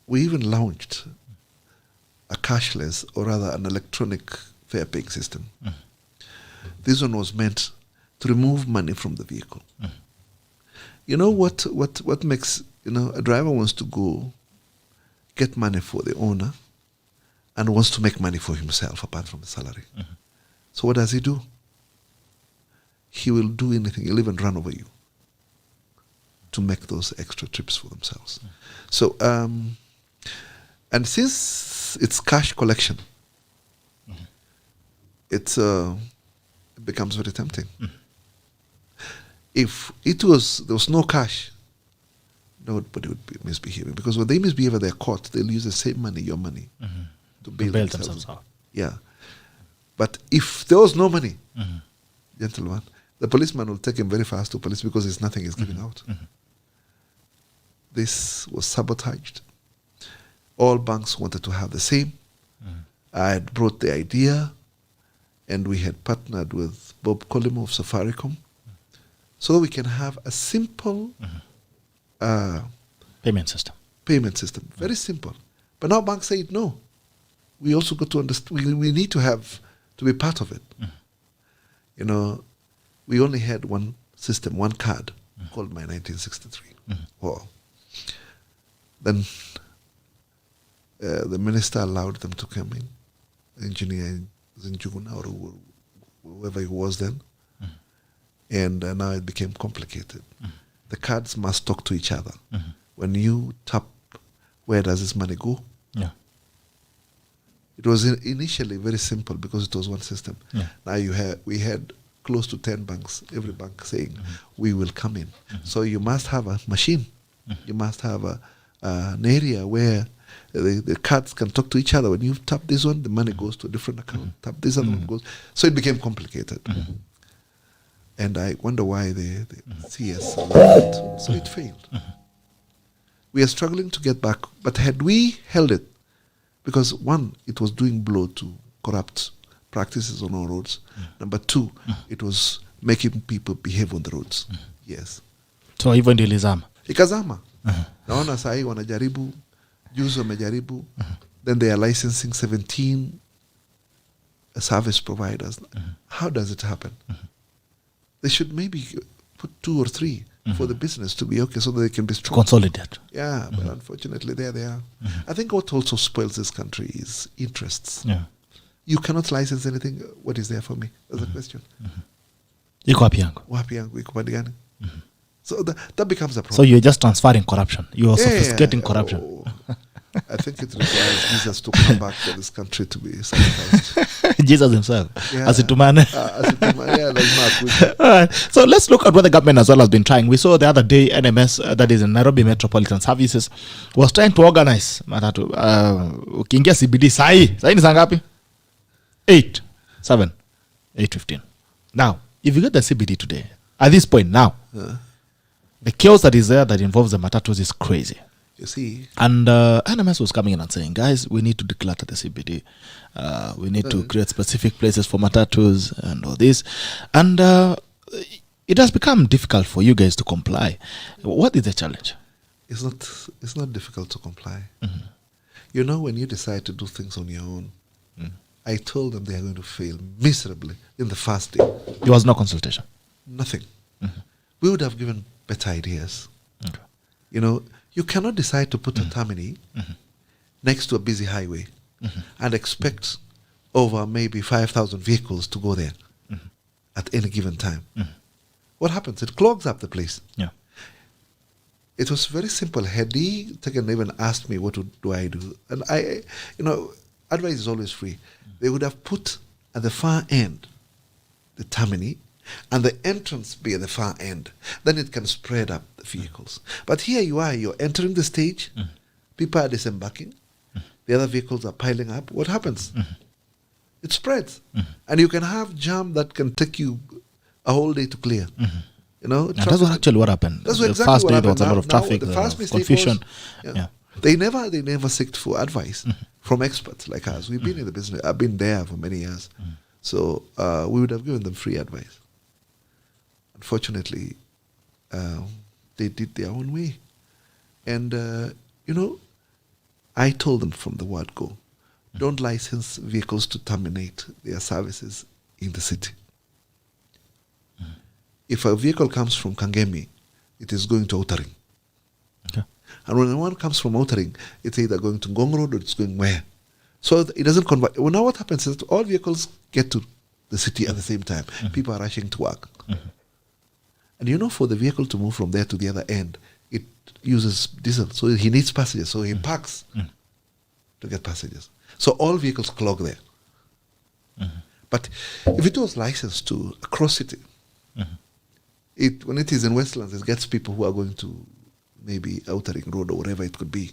S2: we even launched a cashless, or rather an electronic fare paying system. This one was meant to remove money from the vehicle. You know what makes, a driver wants to go get money for the owner and wants to make money for himself apart from the salary. So what does he do? He will do anything. He'll even run over you to make those extra trips for themselves. So, and since it's cash collection, it becomes very tempting. If there was no cash, nobody would be misbehaving, because when they misbehave at their court, they'll use the same money, your money, to bail themselves out. Yeah. But if there was no money, gentlemen, the policeman will take him very fast to police, because there's nothing he's giving out. This was sabotaged. All banks wanted to have the same. I had brought the idea, and we had partnered with Bob Colimo of Safaricom, so that we can have a simple
S1: payment system.
S2: Very simple. But now banks say no. We also got to understand. We need to be part of it. We only had one system, one card, called My 1963. Well, then the minister allowed them to come in, engineer Zinjuguna or whoever he was then, and now it became complicated. The cards must talk to each other. When you tap, where does this money go?
S1: Yeah.
S2: It was initially very simple because it was one system.
S1: Yeah.
S2: Now we had close to 10 banks, every bank saying, we will come in. So you must have a machine. You must have an area where the cards can talk to each other. When you tap this one, the money goes to a different account. Tap this other one goes. So it became complicated. And I wonder why the CS allowed it. So it failed. We are struggling to get back. But had we held it, because one, it was doing blow to corrupt practices on our roads. Number two, it was making people behave on the roads. Yes.
S1: So hivyo ndio ilizama.
S2: Ikazama. Naona sahi wanajaribu, juzi wamejaribu. Then they are licensing 17 service providers. How does it happen? They should maybe put 2 or 3 for the business to be okay, so that they can be strong.
S1: Consolidate.
S2: Yeah, but unfortunately there they are. I think what also spoils this country is interests.
S1: Yeah.
S2: You cannot license anything. What is there for me? That's a question.
S1: Iko wapi yangu?
S2: Wapi yangu, iko pande gani? So that becomes a problem.
S1: So you're just transferring corruption. You are sophisticating corruption.
S2: Oh, I think it requires Jesus to come back for this country to be sacrificed.
S1: Jesus himself.
S2: Yeah.
S1: Asitumane. All right. So let's look at what the government as well has been trying. We saw the other day NMS, that is in Nairobi Metropolitan Services, was trying to organize matatu. Ukiingia CBD sahi ni saa ngapi? 8, 7, 8:15. Now, if you get the CBD today, at this point now, the chaos that is there that involves the matatus is crazy.
S2: You see.
S1: And NMS was coming in and saying, guys, we need to declutter the CBD. We need to create specific places for matatus and all this. And it has become difficult for you guys to comply. What is the challenge?
S2: it's not difficult to comply. You know, when you decide to do things on your own, I told them they are going to fail miserably in the first day.
S1: There was no consultation.
S2: Nothing. We would have given better ideas. Okay. You know, you cannot decide to put a termini next to a busy highway and expect over maybe 5,000 vehicles to go there at any given time. What happens? It clogs up the place.
S1: Yeah.
S2: It was very simple. Had he taken even asked me, what do I do? And I, you know, advice is always free. They would have put at the far end the termini and the entrance be at the far end. Then it can spread up the vehicles. But here you are, you're entering the stage, people are disembarking, the other vehicles are piling up. What happens? It spreads. And you can have jam that can take you a whole day to clear. You know,
S1: and that's actually what happened.
S2: That's
S1: the
S2: exactly
S1: first
S2: what
S1: day
S2: happened.
S1: there was a lot of traffic,
S2: the first mistake
S1: confusion.
S2: Was, They never sought for advice from experts like us. We've been in the business. I've been there for many years. So we would have given them free advice. Unfortunately, they did their own way. And, you know, I told them from the word go, don't license vehicles to terminate their services in the city. If a vehicle comes from Kangemi, it is going to Outering.
S1: Okay.
S2: And when one comes from Outering, it's either going to Ngong Road or it's going where. So it doesn't convert. Well, now what happens is that all vehicles get to the city at the same time. People are rushing to work. And you know, for the vehicle to move from there to the other end, it uses diesel. So he needs passengers. So he parks to get passengers. So all vehicles clog there. But if it was licensed to across city, when it is in Westlands, it gets people who are going to maybe Outering Road or wherever it could be.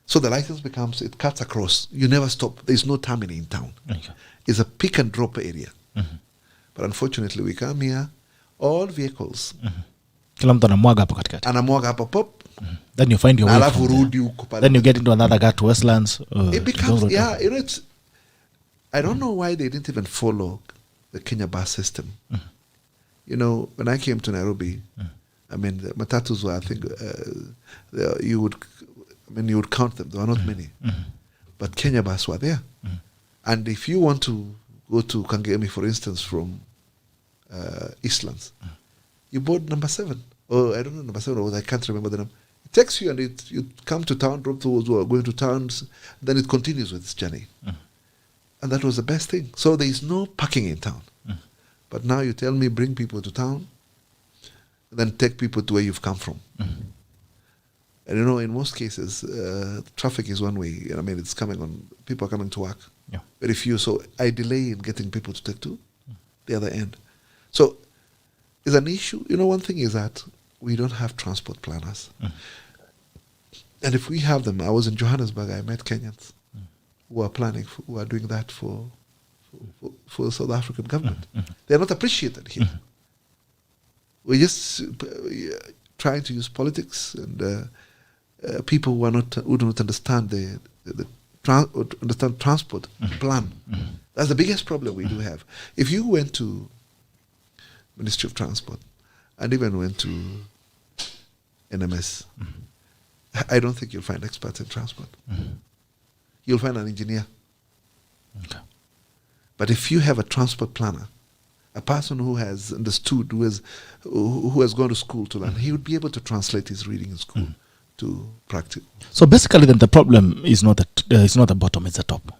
S2: So the license becomes, it cuts across. You never stop. There's no terminal in town. It's a pick and drop area. But unfortunately, we come here, all vehicles.
S1: Kila mtu anamwaga hapo katikati.
S2: Anamwaga hapo pop.
S1: Then you find your way from there. Then you get into another gut to Westlands.
S2: It becomes, you know, I don't know why they didn't even follow the Kenya bus system. You know, when I came to Nairobi, I mean, the MATATUs were, I think, you would count them. There were not many. But Kenya bus were there. And if you want to go to Kangemi, for instance, from Eastlands, you board number 7. Or I don't know, number 7, or I can't remember the number. It takes you and you come to town, drop those who are going to towns, then it continues with its journey. And that was the best thing. So there is no parking in town. But now you tell me, bring people to town, then take people to where you've come from. And you know, in most cases, traffic is one way. I mean, it's coming on, people are coming to work. Very few. So I delay in getting people to take to the other end. So it's an issue. You know, one thing is that we don't have transport planners. And if we have them, I was in Johannesburg, I met Kenyans who are planning, who are doing that for the South African government. They're not appreciated here. We're just trying to use politics and people who don't understand understand transport plan. That's the biggest problem we do have. If you went to Ministry of Transport and even went to NMS, I don't think you'll find experts in transport. You'll find an engineer. But if you have a transport planner, a person who has understood, who has gone to school to learn, he would be able to translate his reading in school to practical.
S1: So basically, then the problem is not the bottom; it's the top.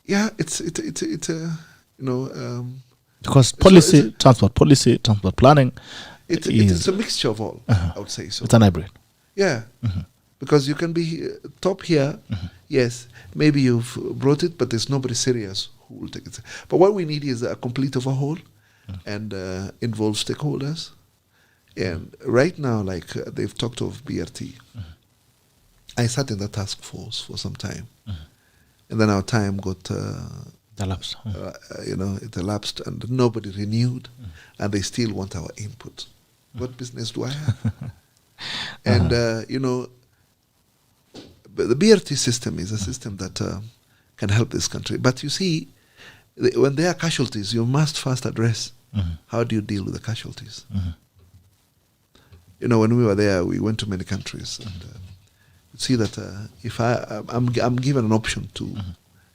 S2: Yeah, it's you know,
S1: because transport policy, transport planning,
S2: it's a mixture of all. I would say so.
S1: It's an hybrid.
S2: Yeah, because you can be top here. Yes, maybe you've brought it, but there's nobody serious who will take it. But what we need is a complete overhaul and involve stakeholders. And right now, like they've talked of BRT. I sat in the task force for some time. And then our time got
S1: elapsed.
S2: You know, it elapsed and nobody renewed and they still want our input. What business do I have? And, you know, the BRT system is a system that can help this country. But you see, when there are casualties, you must first address how do you deal with the casualties. when we were there, we went to many countries, and you see that if I'm given an option to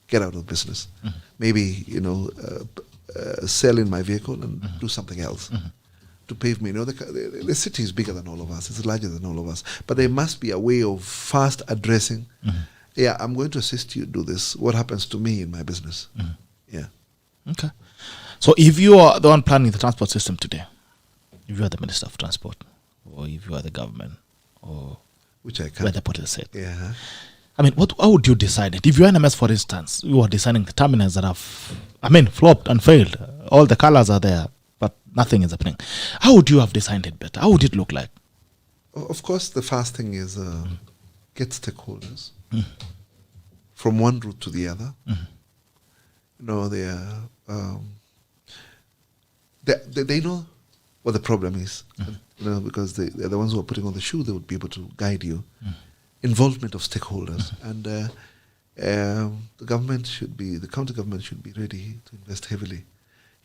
S2: get out of business, maybe sell in my vehicle and do something else to pave me. The city is bigger than all of us; it's larger than all of us. But there must be a way of fast addressing. Yeah, I'm going to assist you do this. What happens to me in my business? Yeah.
S1: Okay. So if you are the one planning the transport system today, if you are the Minister of Transport, or if you are the government, or
S2: which I can,
S1: where the politics said,
S2: yeah.
S1: I mean, how would you decide it? If you're NMS, for instance, you are designing the terminals that have, flopped and failed. All the colors are there, but nothing is happening. How would you have designed it better? How would it look like?
S2: Of course, the first thing is get stakeholders from one route to the other. They know what the problem is, because they're the ones who are putting on the shoe. They would be able to guide you. Involvement of stakeholders, and the county government should be ready to invest heavily.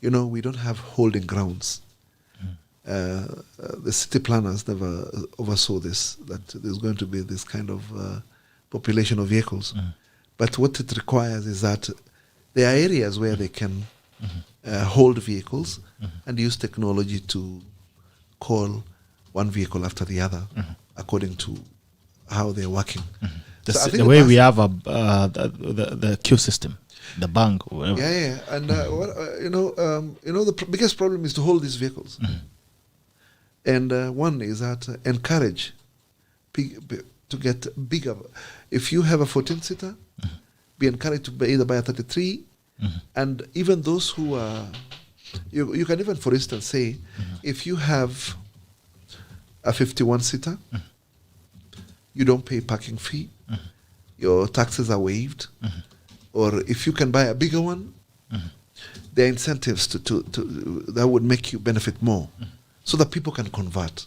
S2: We don't have holding grounds. The city planners never oversaw this, that there's going to be this kind of population of vehicles. But what it requires is that there are areas where they can hold vehicles and use technology to call one vehicle after the other according to how they're working.
S1: The way we have the queue system, the bank, whatever.
S2: Yeah. And the biggest problem is to hold these vehicles. And one is that encourage to get bigger. If you have a 14-seater, be encouraged to either buy a 33, and even those who are, you can even, for instance, say, if you have a 51-seater, you don't pay parking fee, your taxes are waived, or if you can buy a bigger one, there are incentives to that would make you benefit more, so that people can convert.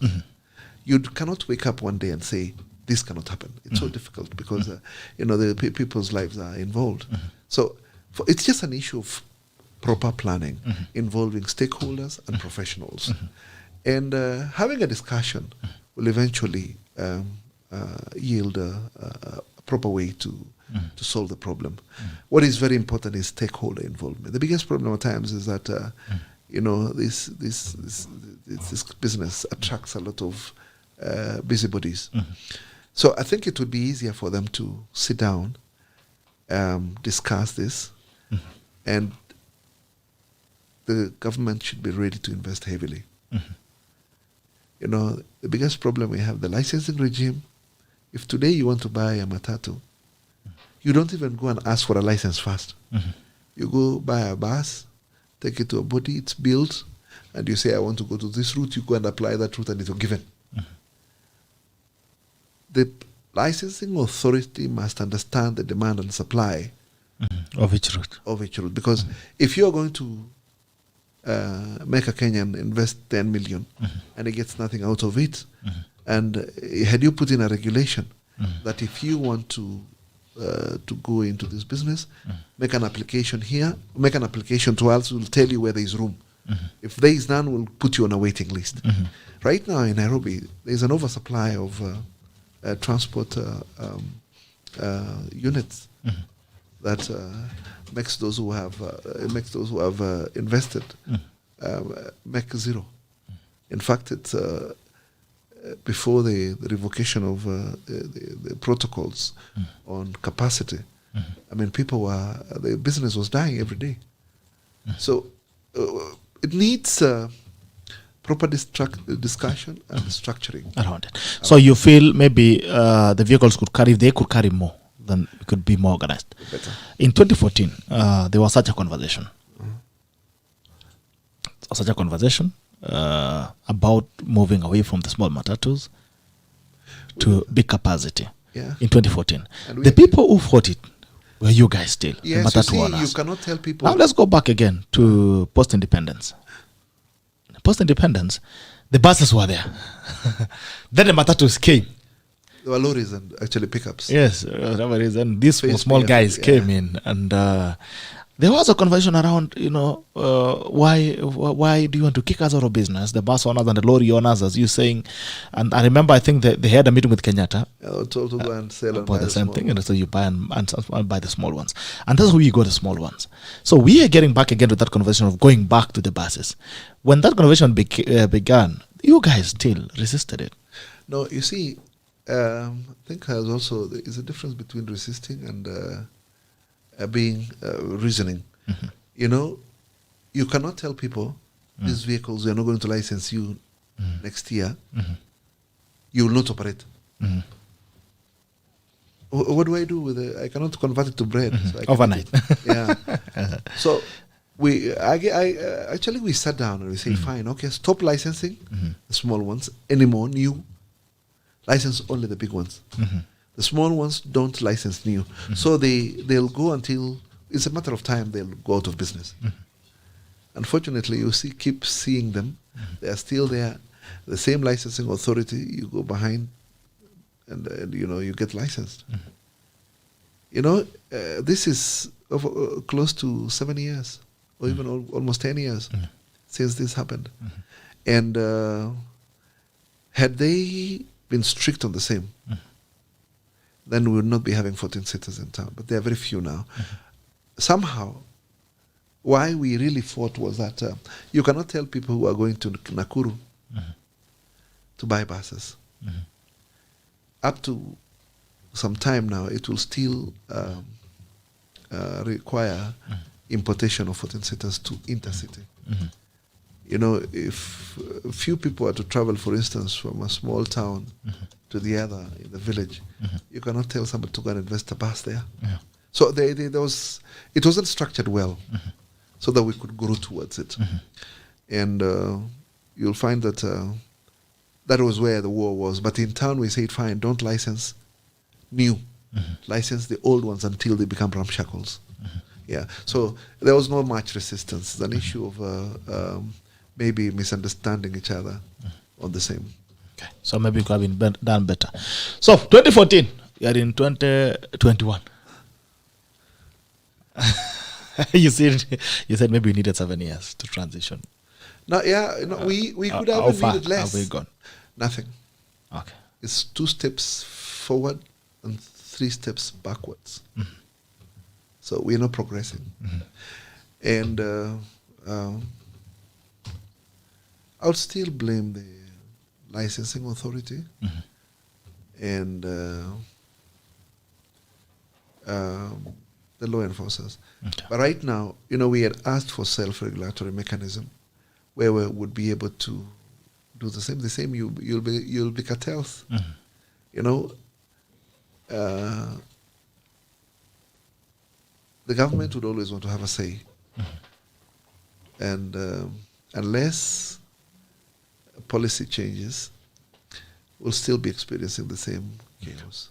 S2: You cannot wake up one day and say, this cannot happen. It's so difficult because the people's lives are involved. So it's just an issue of proper planning involving stakeholders and professionals, and having a discussion will eventually yield a proper way to solve the problem. What is very important is stakeholder involvement. The biggest problem at times is that this business attracts a lot of busybodies. So I think it would be easier for them to sit down, discuss this, and the government should be ready to invest heavily. The biggest problem we have, the licensing regime. If today you want to buy a MATATU, you don't even go and ask for a license first. You go buy a bus, take it to a body, it's built, and you say, I want to go to this route, you go and apply that route and it's given. The licensing authority must understand the demand and supply
S1: of each route.
S2: Because if you are going to make a Kenyan invest 10 million and he gets nothing out of it, and had you put in a regulation that if you want to go into this business, make an application here, make an application to us, we'll tell you where there is room. If there is none, we'll put you on a waiting list. Right now in Nairobi, there is an oversupply of transport units that makes those who have invested make zero. In fact, it's before the revocation of the protocols on capacity. The business was dying every day. So it needs proper discussion and structuring
S1: around it. So you feel maybe the vehicles could carry more, then it could be more organized.
S2: Better.
S1: In 2014, there was such a conversation. About moving away from the small matatus to big capacity.
S2: Yeah.
S1: In 2014. The people who fought it were you guys still.
S2: Yes,
S1: the Matatu
S2: you
S1: owners.
S2: cannot tell people.
S1: Now let's go back again to post-independence. Post-independence, the buses were there. Then the matatus came.
S2: There were lorries and actually pickups.
S1: Yes, whatever reason, these small guys came in, and There was a conversation around, why do you want to kick us out of business, the bus owners and the lorry owners, as you saying. And I remember, I think they had a meeting with Kenyatta.
S2: To go and sell and
S1: buy
S2: buy
S1: the
S2: the
S1: same
S2: small
S1: thing,
S2: ones.
S1: and so you buy and buy the small ones. And that's where you got the small ones. So we are getting back again to that conversation of going back to the buses. When that conversation began, you guys still resisted it.
S2: No, you see, I think there is a difference between resisting and being reasoning.
S1: Mm-hmm.
S2: You cannot tell people these vehicles we are not going to license you next year.
S1: Mm-hmm.
S2: You will not operate.
S1: Mm-hmm.
S2: What do I do with it? I cannot convert it to bread. So I can
S1: Overnight.
S2: eat it. Yeah. So we sat down and we say, fine, okay, stop licensing the small ones anymore, new. License only the big ones.
S1: Mm-hmm.
S2: The small ones don't license new. So they'll go until it's a matter of time they'll go out of business. Unfortunately, keep seeing them. They are still there. The same licensing authority, you go behind and you get licensed. This is close to 7 years or even almost 10 years since this happened. And had they been strict on the same, then we would not be having 14 sitters in town. But there are very few now. Somehow, why we really fought was that you cannot tell people who are going to Nakuru to buy buses. Up to some time now, it will still require importation of 14 sitters to intercity. If few people are to travel, for instance, from a small town to the other in the village, you cannot tell somebody to go and invest a bus there. So it wasn't structured well, so that we could grow towards it. And you'll find that that was where the war was. But in town we said, fine, don't license new. License the old ones until they become ramshackles. Yeah. So there was not much resistance. It's an issue of maybe misunderstanding each other on the same.
S1: Okay. So maybe it could have been done better. So 2014, you are in 2021. You said maybe we needed 7 years to transition.
S2: No, we could have needed less.
S1: Have we gone?
S2: Nothing.
S1: Okay.
S2: It's 2 steps forward and 3 steps backwards. So we're not progressing. And I would still blame the licensing authority and the law enforcers.
S1: Okay.
S2: But right now, we had asked for self-regulatory mechanism where we would be able to do the same. The same, you'll be cartels. The government would always want to have a say. And unless policy changes, we'll still be experiencing the same chaos.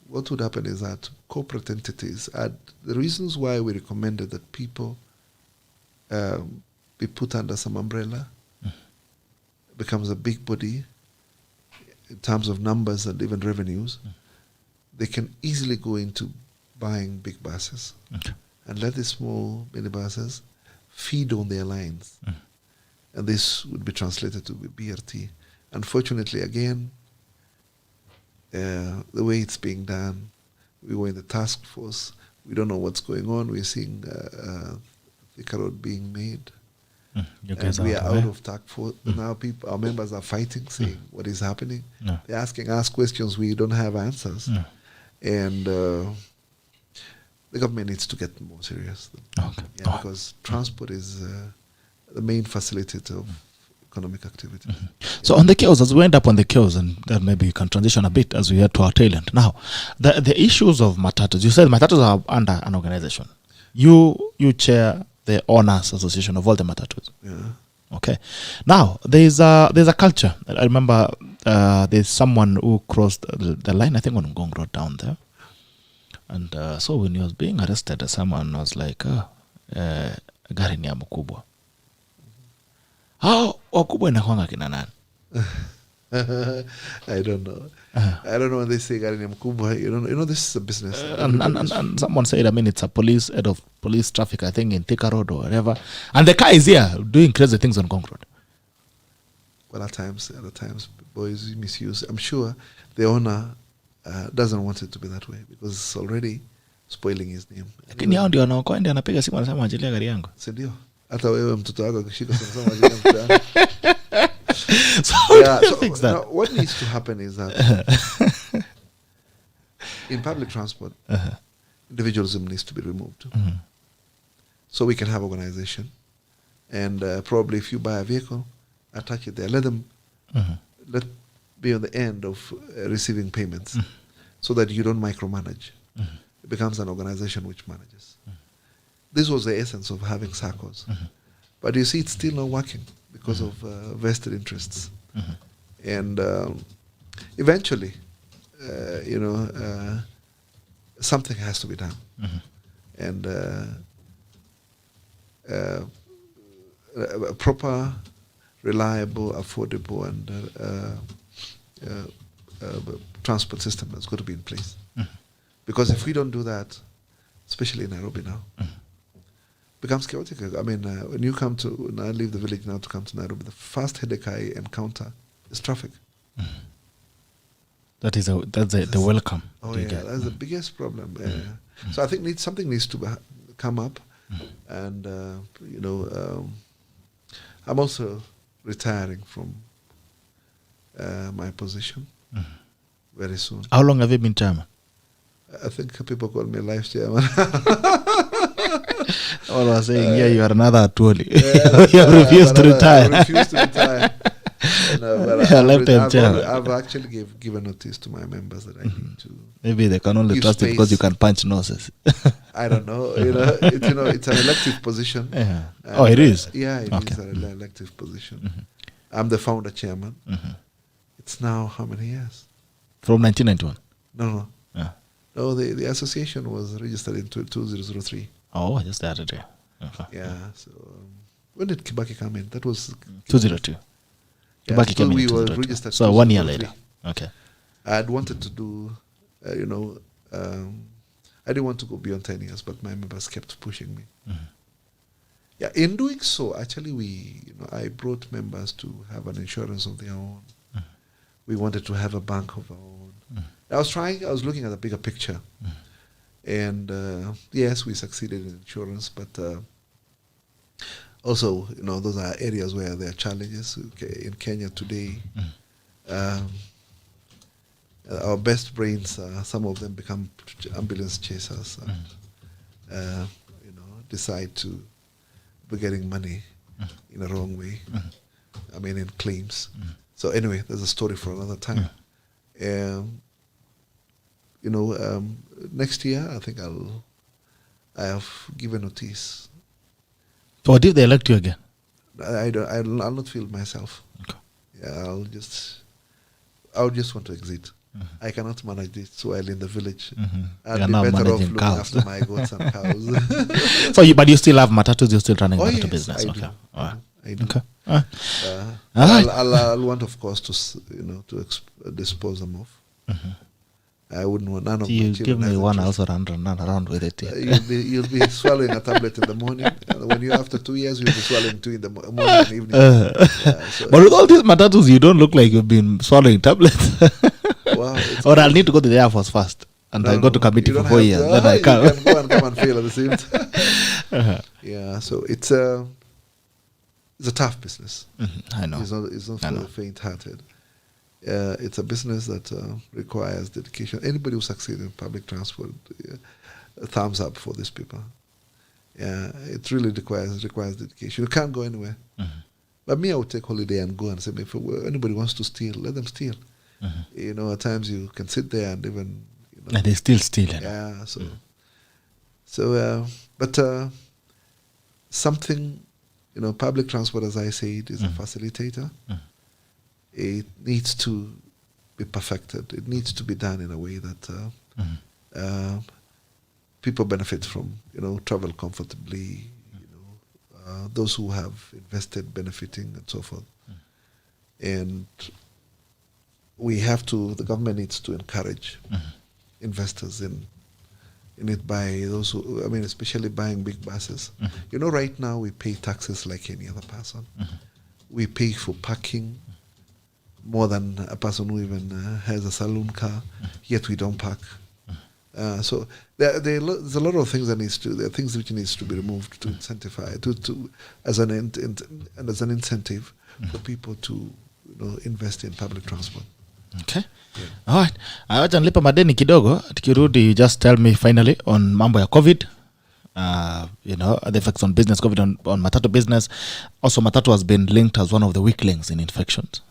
S2: What would happen is that corporate entities, the reasons why we recommended that people be put under some umbrella becomes a big body in terms of numbers and even revenues. They can easily go into buying big buses and let the small minibuses feed on their lines. And this would be translated to BRT. Unfortunately, again, the way it's being done, we were in the task force. We don't know what's going on. We're seeing Thika Road being made. And we are out of task force. Now our members are fighting, saying what is happening. They're asking us questions we don't have answers. And the government needs to get more serious. Because transport is the main facilitator of economic activity.
S1: So on the chaos, as we end up on the chaos, and then maybe you can transition a bit as we head to our tail end. Now, the issues of MATATUs, you said MATATUs are under an organization. You chair the Owners Association of all the MATATUs. Okay. Now, there's a culture. I remember there's someone who crossed the line, I think on Ngong Road down there. And so when he was being arrested, someone was like, gari ni ya mkubwa. Hao wakubwa inakuanga kina nani?
S2: I don't know. I don't know when they say gari ni mkubwa. You know, this is a business.
S1: And someone said, I mean, it's a head of police traffic, I think, in Thika Road or whatever. And the car is here doing crazy things on Concord.
S2: Well, at times, boys misuse. I'm sure the owner doesn't want it to be that way because it's already spoiling his name.
S1: Lakini hao ndio wanaokoa ndio anapiga simu anasema ajilia gari yangu.
S2: Si ndio? Hata wewe mtoto wako akishika simu anasema ajilia mtoto. So what needs to happen is that in public transport, individualism needs to be removed. So we can have organization. And probably if you buy a vehicle, attach it there. Let them be on the end of receiving payments so that you don't micromanage. It becomes an organization which manages. This was the essence of having SACCOs. But you see, it's still not working because of vested interests. And eventually, something has to be done. And a proper, reliable, affordable, and transport system that's got to be in place. Because if we don't do that, especially in Nairobi now, becomes chaotic. I mean, when I leave the village now to come to Nairobi, the first headache I encounter is traffic.
S1: That's the welcome.
S2: Oh yeah, that's the biggest problem. So I think something needs to come up, and I'm also retiring from my position very soon.
S1: How long have you been chairman?
S2: I think people call me life chairman.
S1: All was saying, you are another Atwoli. You have refused to retire.
S2: I refused to retire. I've actually given notice to my members that I need to.
S1: Maybe they can only trust it because you can punch noses.
S2: I don't know. It's an elective position.
S1: It is?
S2: Yeah, it is an elective position. I'm the founder chairman. It's now how many years?
S1: From 1991?
S2: No. No, the association was registered in 2003.
S1: Oh, just the other day.
S2: Yeah, so when did Kibaki come in? That was
S1: 202.
S2: Kibaki came in. We were registered.
S1: So 1 year later. Okay.
S2: I had wanted to do, I didn't want to go beyond 10 years, but my members kept pushing me. Yeah, in doing so, actually, I brought members to have an insurance of their own. We wanted to have a bank of our own. I was looking at the bigger picture. And yes, we succeeded in insurance, but also, those are areas where there are challenges. In Kenya today, our best brains, some of them become ambulance chasers and, decide to be getting money in a wrong way. I mean, in claims. So anyway, there's a story for another time. Next year, I think I have given notice.
S1: So what if they elect you again?
S2: I'll not feel myself. Okay. Yeah, I'll just want to exit. I cannot manage this well in the village. I'd be better off looking after my goats and cows.
S1: But you still have MATATUs, you're still running MATATU business.
S2: I
S1: okay.
S2: do. I do.
S1: Okay.
S2: I'll want, of course, to dispose them off. I wouldn't want none of
S1: you
S2: my children.
S1: Give me one, I also run around with it.
S2: You'll be swallowing a tablet in the morning. And when you're after 2 years, you'll be swallowing 2 in the morning and evening.
S1: But with all these MATATUs, you don't look like you've been swallowing tablets.
S2: Wow,
S1: or I'll need to go to the Air Force first. And I go to committee for 4 years. Then I come.
S2: You can go and come and fail at the same time. Yeah, so it's a tough business.
S1: I know.
S2: It's not for the faint-hearted. It's a business that requires dedication. Anybody who succeeds in public transport, thumbs up for these people. Yeah, it really requires dedication. You can't go anywhere. But me, I would take holiday and go and say, if anybody wants to steal, let them steal. At times you can sit there and even...
S1: and they still steal.
S2: Yeah, but something, public transport, as I said, is a facilitator. It needs to be perfected. It needs to be done in a way that people benefit from, travel comfortably, those who have invested benefiting and so forth. And the government needs to encourage investors in it by those who, especially buying big buses. Right now we pay taxes like any other person. We pay for parking more than a person who even has a saloon car, yet we don't park. So there's a lot of things there are things which needs to be removed to incentivize, as an incentive for people to invest in public transport.
S1: Okay. Yeah. All right. Acha nilipa madeni kidogo. Tukirudi, you just tell me finally on mambo ya COVID. The effects on business, COVID on Matatu business. Also, Matatu has been linked as one of the weak links in infections.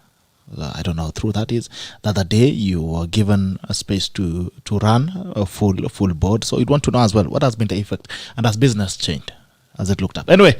S1: I don't know how true that is. The other day, you were given a space to run a full board. So you'd want to know as well, what has been the effect? And has business changed? Has it looked up? Anyway,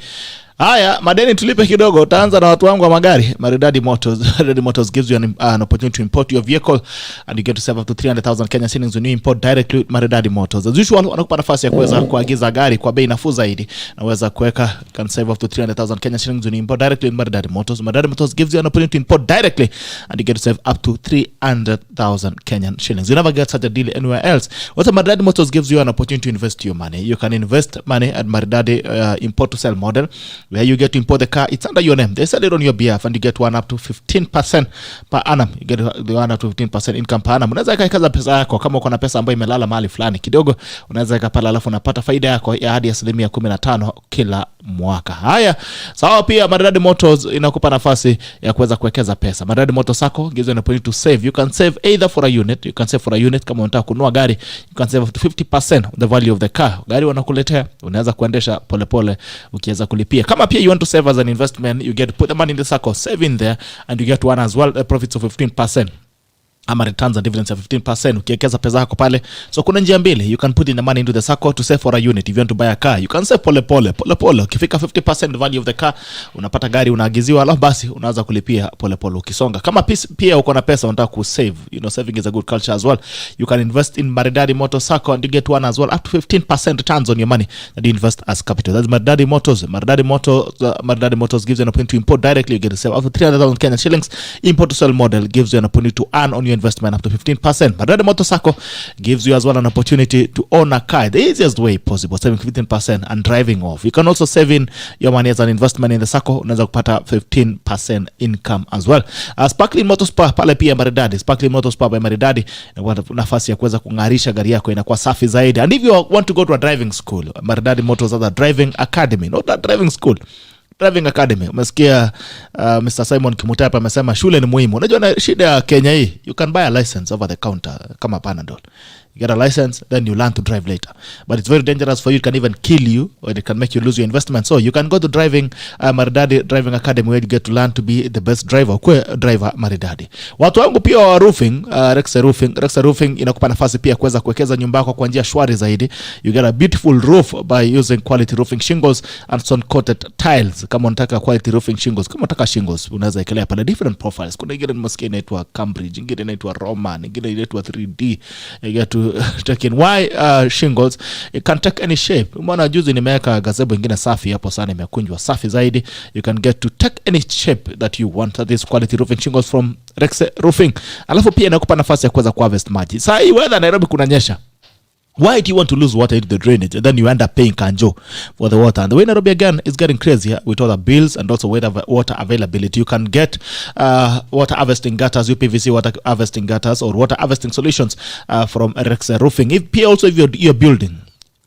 S1: haya madeni tulipe kidogo. Utaanza na watu wangu wa magari. Maridadi Motors. Maridadi Motors gives you an opportunity to import your vehicle, and you get to save up to 300,000 Kenya shillings when you import directly with Maridadi Motors. As usual, wanakupa nafasi ya kuweza kuagiza gari kwa bei nafuu zaidi. Na uweza kuweka, can save up to 300,000 Kenya shillings when you import directly with Maridadi Motors. Maridadi Motors gives you an opportunity to import directly, and you get to save up to 300,000 Kenyan shillings. You never get such a deal anywhere else. What Maridadi Motors gives you an opportunity to invest your money. You can invest money at Maridadi import to sell model, where you get to import the car. It's under your name. They sell it on your behalf, and you get one up to 15% per annum. You get the one up to 15% income per annum. Unaweza kaikaza pesa yako kama uko na pesa ambayo imelala mahali fulani kidogo, unaweza kapala, alafu unapata faida yako ya hadi 15% kila mwaka. Haya, sawa. Pia Maridadi Motors inakupa nafasi ya kuweza kuwekeza pesa. Maridadi Motors sako gives you an opportunity to save. You can save either for a unit. You can save for a unit kama unataka kununua gari. You can save up to 50% of the value of the car. Gari wanakuletea, unaweza kuendesha polepole ukiweza kulipia. Kama pia you want to save as an investment, you get to put the money in the circle, save in there, and you get one as well, profits of 15%. Ama returns and dividends of 15% ukiwekeza pesa yako pale. So kuna njia mbili. You can put in the money into the circle to save for a unit. If you want to buy a car, you can save pole. Ukifika 50% value of the car, unapata gari unaagiziwa, alafu basi unaanza kulipia pole ukisonga. Kama pia uko na pesa unataka ku save, saving is a good culture as well. You can invest in Maridadi Motors Circle, and you get one as well, up to 15% returns on your money that you invest as capital. That's Maridadi Motors. Maridadi Motors gives you an opportunity to import directly. You get to save up to 300,000 Kenyan shillings. Import to sell model gives you an opportunity to earn on your investment up to 15%. Maridadi Motors Circle gives you as well an opportunity to own a car the easiest way possible, saving 15% and driving off. You can also save in your money as an investment in the Circle. Unaweza kupata 15% income as well. Sparkling Motorsport pale pia Maridadi. Sparkling Motorsport by Maridadi inakuwa nafasi ya kuweza kungarisha gari yako, inakuwa safi zaidi. And if you want to go to a driving school, Maridadi Motors has a driving academy, not a driving school, driving academy. Umesikia Mr. Simon KIMUTAI hapa amesema shule ni muhimu. Unajua na shida ya Kenya hii, you can buy a license over the counter kama Panadol. You get a license, then you learn to drive later. But it's very dangerous for you. It can even kill you, or it can make you lose your investment. So you can go to Maridadi Driving Academy, where you get to learn to be the best driver. Kwe driver Maridadi. Watu wangu pia wa roofing, Rexa Roofing inakupa nafasi pia kuweza kuwekeza nyumba yako kwa njia shwari zaidi. You get a beautiful roof by using quality roofing shingles and stone coated tiles. Kama unataka quality roofing shingles, kama unataka shingles, unaweza ekelea pale different profiles. Kuna ingine nimesikia inaitwa Cambridge, ingine inaitwa Roman, ingine inaitwa 3D. You get to take in shingles. It can take any shape. Umeona juzi nimeweka gazebo ingine safi hapo sana, imekunjwa safi zaidi. You can get to take any shape that you want. That is quality roofing shingles from Rexa Roofing. Alafu pia inakupa nafasi ya kuweza kuharvest maji. Sasa hii weather Nairobi kunanyesha. Why do you want to lose water into the drainage, and then you end up paying kanjo for the water? And the way Nairobi again is getting crazy with all the bills and also water availability. You can get water harvesting gutters, UPVC water harvesting gutters, or water harvesting solutions from Rexa Roofing. If you're building,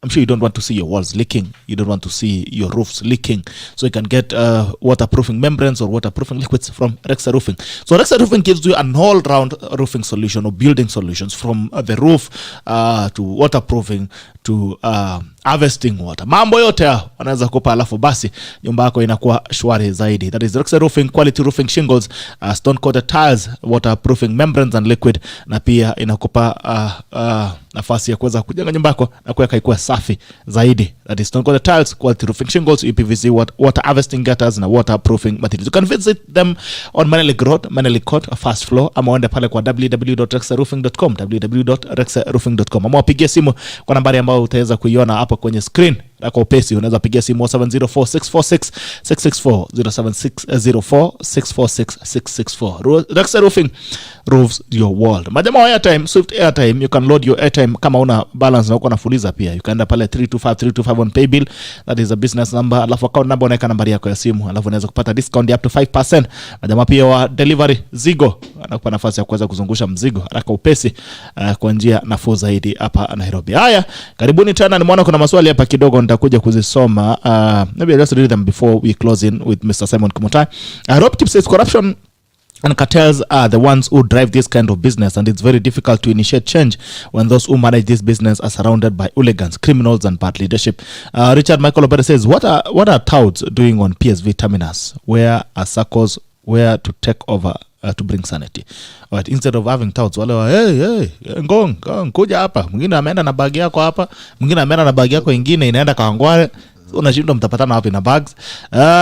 S1: I'm sure you don't want to see your walls leaking. You don't want to see your roofs leaking. So you can get waterproofing membranes or waterproofing liquids from Rexa Roofing. So Rexa Roofing gives you an all-round roofing solution or building solutions, from the roof to waterproofing to harvesting water. Mambo yote wanaweza kupa, alafu basi nyumba yako inakuwa shwari zaidi. That is Rexa Roofing, quality roofing shingles, stone coated tiles, waterproofing membranes and liquid, na pia inakupa nafasi ya kuweza kujenga nyumba yako na kuweka ikuwa safi zaidi. That is stone coated tiles, quality roofing shingles, UPVC water harvesting gutters na waterproofing materials. You can visit them on Maneli Court, first floor, ama uende pale kwa www.rexaroofing.com, www.rexaroofing.com, ama wapigie simu kwa nambari ambayo utaweza kuiona hapo kwenye screen. Kwa upesi unaweza pigia simu 704-646-664 07-604-646-664. Next Roofing, roofs your world. Majamaa wa airtime, Swift airtime, you can load your airtime kama una balance na uko na fuliza pia. You can enda pale 325 on paybill, that is a business number, alafu account number unaweka nambari yako ya simu, alafu unaweza kupata discount up to 5%. Majamaa pia wa delivery Zigo anakupa nafasi ya kuweza kuzungusha mzigo haraka upesi kwa njia nafuu zaidi hapa Nairobi. Haya, karibuni tena. Nimeona kuna maswali hapa kidogo nitakuja kuzisoma. Maybe I'll just read them before we close in with Mr. Simon KIMUTAI. Rob Kip says corruption and cartels are the ones who drive this kind of business, and it's very difficult to initiate change when those who manage this business are surrounded by hooligans, criminals, and bad leadership. Richard Michael Obere says, what are touts doing on PSV terminus? Where are circles where to take over to bring sanity? Right, instead of having touts wale wa hey ngong kuja hapa, mwingine ameenda na bag yako hapa, mwingine ameenda na bag yako ingine inaenda Kawangware. Unashindwa mtapatana wapi na bags.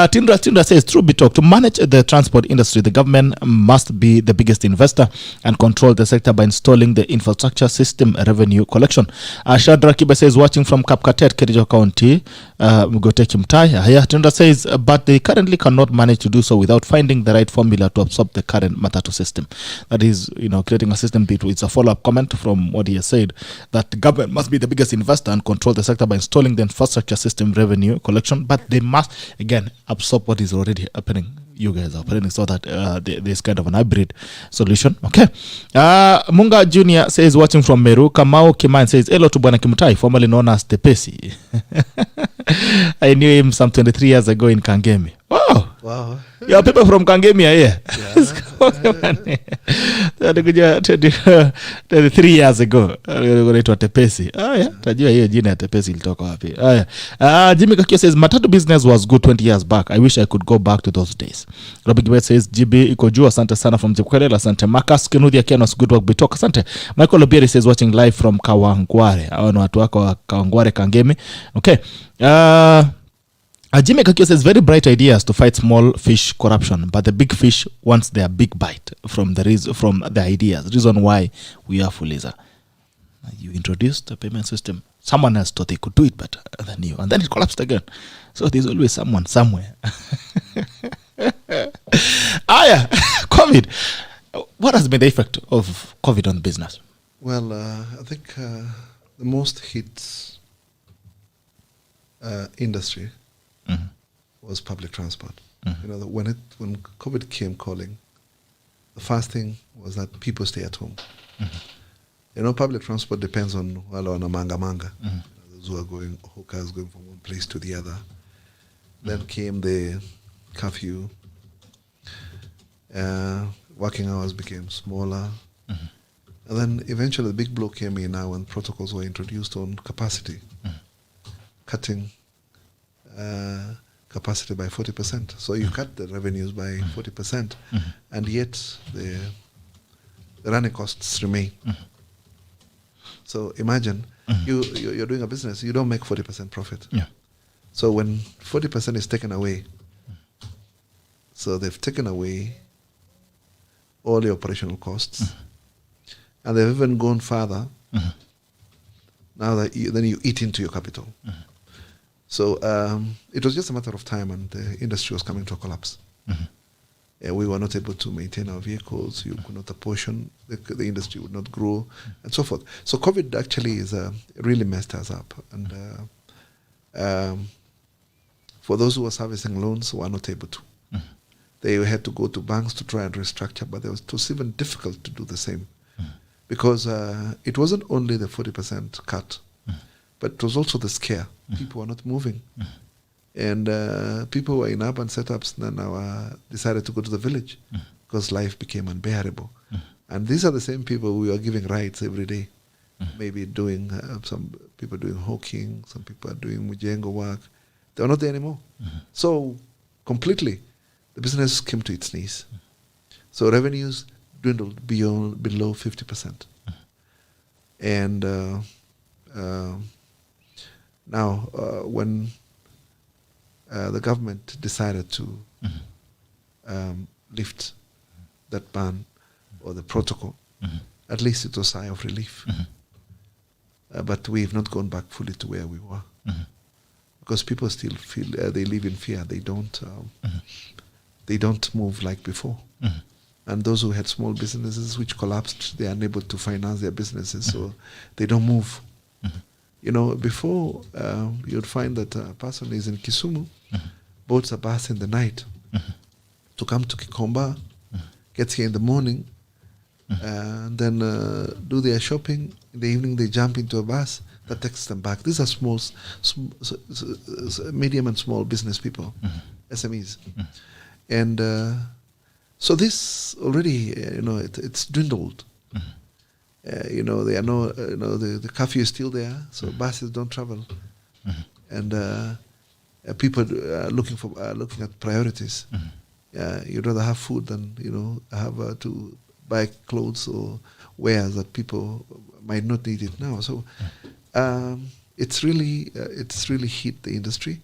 S1: Tindra says, true be talk, to manage the transport industry, the government must be the biggest investor and control the sector by installing the infrastructure system revenue collection. Shadra Kiba says, watching from Kapkatet, Kericho County, Mgote KIMUTAI. Tindra says, but they currently cannot manage to do so without finding the right formula to absorb the current MATATU system. That is, creating a system. It's a follow-up comment from what he has said, that the government must be the biggest investor and control the sector by installing the infrastructure system revenue collection, but they must again absorb what is already happening. You guys are operating so that there's kind of an hybrid solution. Okay. Munga Junior says, watching from Meru. Kamau Kiman says, hello to Bwana KIMUTAI, formerly known as Tepesi. I knew him some 23 years ago in Kangemi. Wow. Yeah, people from Kangemi are here. Yeah. 23 years ago. Unaitwa Tepesi. Tajua hiyo jina ya Tepesi ilitoka wapi. Jimmy Kakio says, Matatu business was good 20 years back. I wish I could go back to those days. Robbie Gibet says, GB iko juu, asante sana from Zikwele. Asante Marcus Kinuthi again was good work Bitoka. Asante. Michael Obieri says, watching live from Kawangware. Hao ni watu wako wa Kawangware Kangemi. Okay. Jimmy Kakio says, very bright ideas to fight small fish corruption, but the big fish wants their big bite from the ideas. Reason why we are Fuliza. You introduced a payment system. Someone else thought they could do it better than you, and then it collapsed again. So there's always someone somewhere. COVID. What has been the effect of COVID on business?
S2: Well, I think the most hit industry was public transport. When COVID came calling, the first thing was that people stay at home. Public transport depends on wale wana manga. Those who are hawkers going from one place to the other. Then came the curfew. Working hours became smaller. And then eventually the big blow came in now when protocols were introduced on capacity. Cutting capacity by 40%. So you cut the revenues by 40%, and yet the running costs remain. So imagine you're doing a business, you don't make 40% profit.
S1: Yeah.
S2: So when 40% is taken away, so they've taken away all the operational costs, and they've even gone further. Now that then you eat into your capital. So it was just a matter of time, and the industry was coming to a collapse. We were not able to maintain our vehicles. You could not apportion. The industry would not grow, and so forth. So COVID actually really messed us up. And for those who were servicing loans, were not able to. They had to go to banks to try and restructure, but it was even difficult to do the same. Because it wasn't only the 40% cut, but it was also the scare. People were not moving. And people who were in urban setups now decided to go to the village because life became unbearable. And these are the same people we are giving rights every day. Maybe doing, some people doing hawking, some people are doing mujengo work. They are not there anymore. So completely, the business came to its knees. So revenues dwindled below 50%. And now when the government decided to lift that ban or the protocol, at least it was a sigh of relief. But we've not gone back fully to where we were. because people still feel they live in fear. They don't move like before. And those who had small businesses which collapsed, they are unable to finance their businesses, so they don't move. You know, before you'd find that a person is in Kisumu, boats a bus in the night to come to Kikomba, gets here in the morning, and then do their shopping. In the evening, they jump into a bus that takes them back. These are medium and small business people, SMEs. And so this already, it's dwindled. They are the curfew is still there, so buses don't travel, and people are looking at priorities. You'd rather have food than have to buy clothes or wares that people might not need it now. So it's really hit the industry.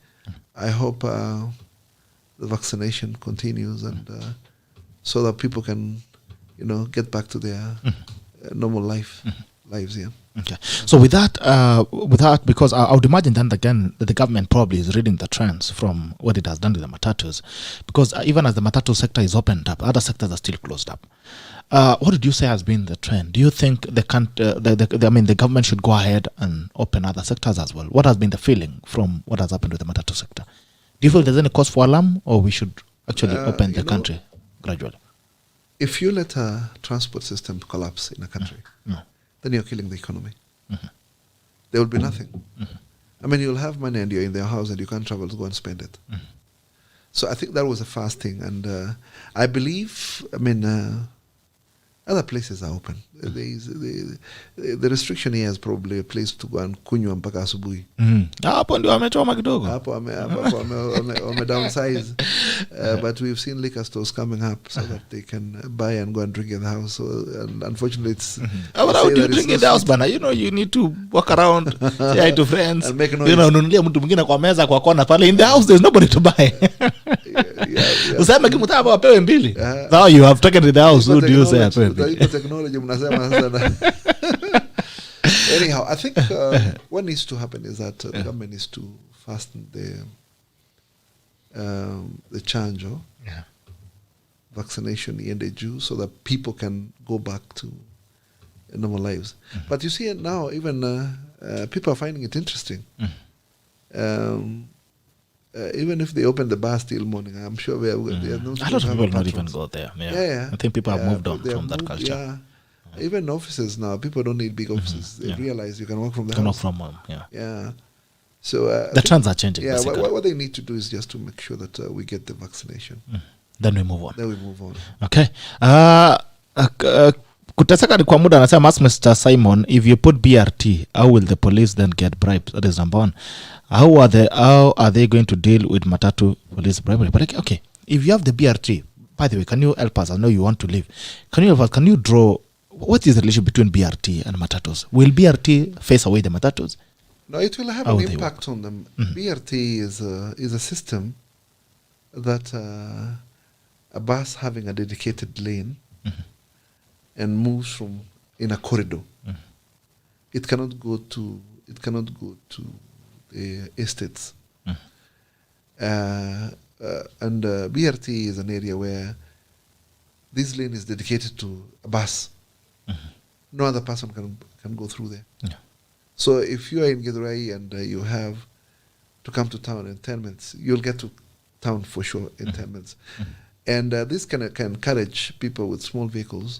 S2: I hope the vaccination continues and so that people can get back to their normal lives. Yeah.
S1: Okay. So with that, because I would imagine then again that the government probably is reading the trends from what it has done to the matatus, because even as the matatu sector is opened up, other sectors are still closed up. What did you say has been the trend? Do you think the government should go ahead and open other sectors as well? What has been the feeling from what has happened with the matatu sector? Do you feel there's any cause for alarm, or we should actually open the country gradually?
S2: If you let a transport system collapse in a country, then you're killing the economy. There will be nothing. I mean, you'll have money and you're in their house and you can't travel to go and spend it. So I think that was the first thing. And I believe, other places are open. The restriction here is probably a place to go and kunywa mpaka asubuhi.
S1: Hapo ndio wamechoma kidogo.
S2: Hapo wame downsize. But we've seen liquor stores coming up so that they can buy and go and drink in the house. So, and unfortunately, it's...
S1: How do you drink in the house, bana? You need to walk around, say hi to friends.
S2: And make noise.
S1: Ununulia mtu mwingine kwa meza kwa kona pale. In the house, there's nobody to buy. Useme kimutai hapo wapewe mbili. Now you have taken to the house. Who do you say apewe mbili?
S2: Technology mnasema sana. Anyhow, I think what needs to happen is that the government needs to fasten the chanjo vaccination iende so that people can go back to normal lives. But you see it now, even people are finding it interesting. Even if they open the bar still morning, I'm sure there are no...
S1: A lot of people not even go there. Yeah. I think people have moved on from that culture.
S2: Yeah. Even offices now, people don't need big offices. They realize you can work from the house.
S1: Work from home,
S2: Yeah. So
S1: the trends are changing.
S2: Yeah, what they need to do is just to make sure that we get the vaccination.
S1: Then we move on.
S2: Okay.
S1: Kuteseka ni kwa muda anasema, ask Mr. Simon, if you put BRT, how will the police then get bribes? That is number one. How are they going to deal with matatu police bribery? But okay, if you have the BRT, by the way, can you help us? I know you want to leave. Can you draw, what is the relationship between BRT and matatus? Will BRT face away the matatus?
S2: No, it will have an impact on them. BRT is a system that a bus having a dedicated lane and moves in a corridor. It cannot go to the estates. And BRT is an area where this lane is dedicated to a bus. No other person can go through there. So if you are in Githurai and you have to come to town in 10 minutes, you'll get to town for sure in 10 minutes. And this can encourage people with small vehicles.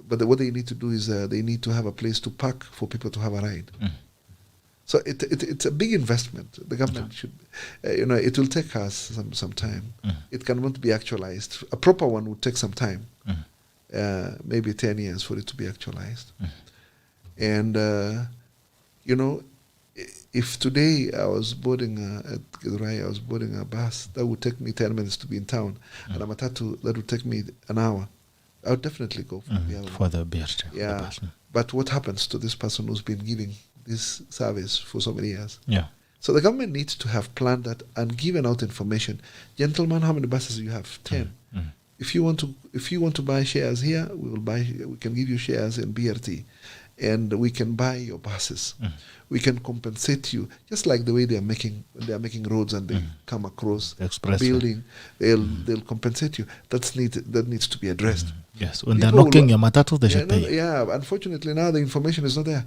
S2: But what they need to do is they need to have a place to park for people to have a ride. So it's a big investment. The government should, it will take us some time. It cannot be actualized. A proper one would take some time, maybe 10 years for it to be actualized. And, if today I was boarding at Githurai, I was boarding a bus, that would take me 10 minutes to be in town. And a matatu, that would take me an hour. I would definitely go for the other
S1: for the BRT.
S2: Yeah. But what happens to this person who's been giving this service for so many years?
S1: Yeah.
S2: So the government needs to have planned that and given out information. Gentlemen, how many buses do you have? 10. If you want to buy shares here, we can give you shares in BRT. and we can buy your buses. We can compensate you, just like the way they are making roads and they come across a building. They'll compensate you. That needs to be addressed.
S1: Yes, when they're knocking your matatu, they should pay.
S2: Unfortunately now the information is not there.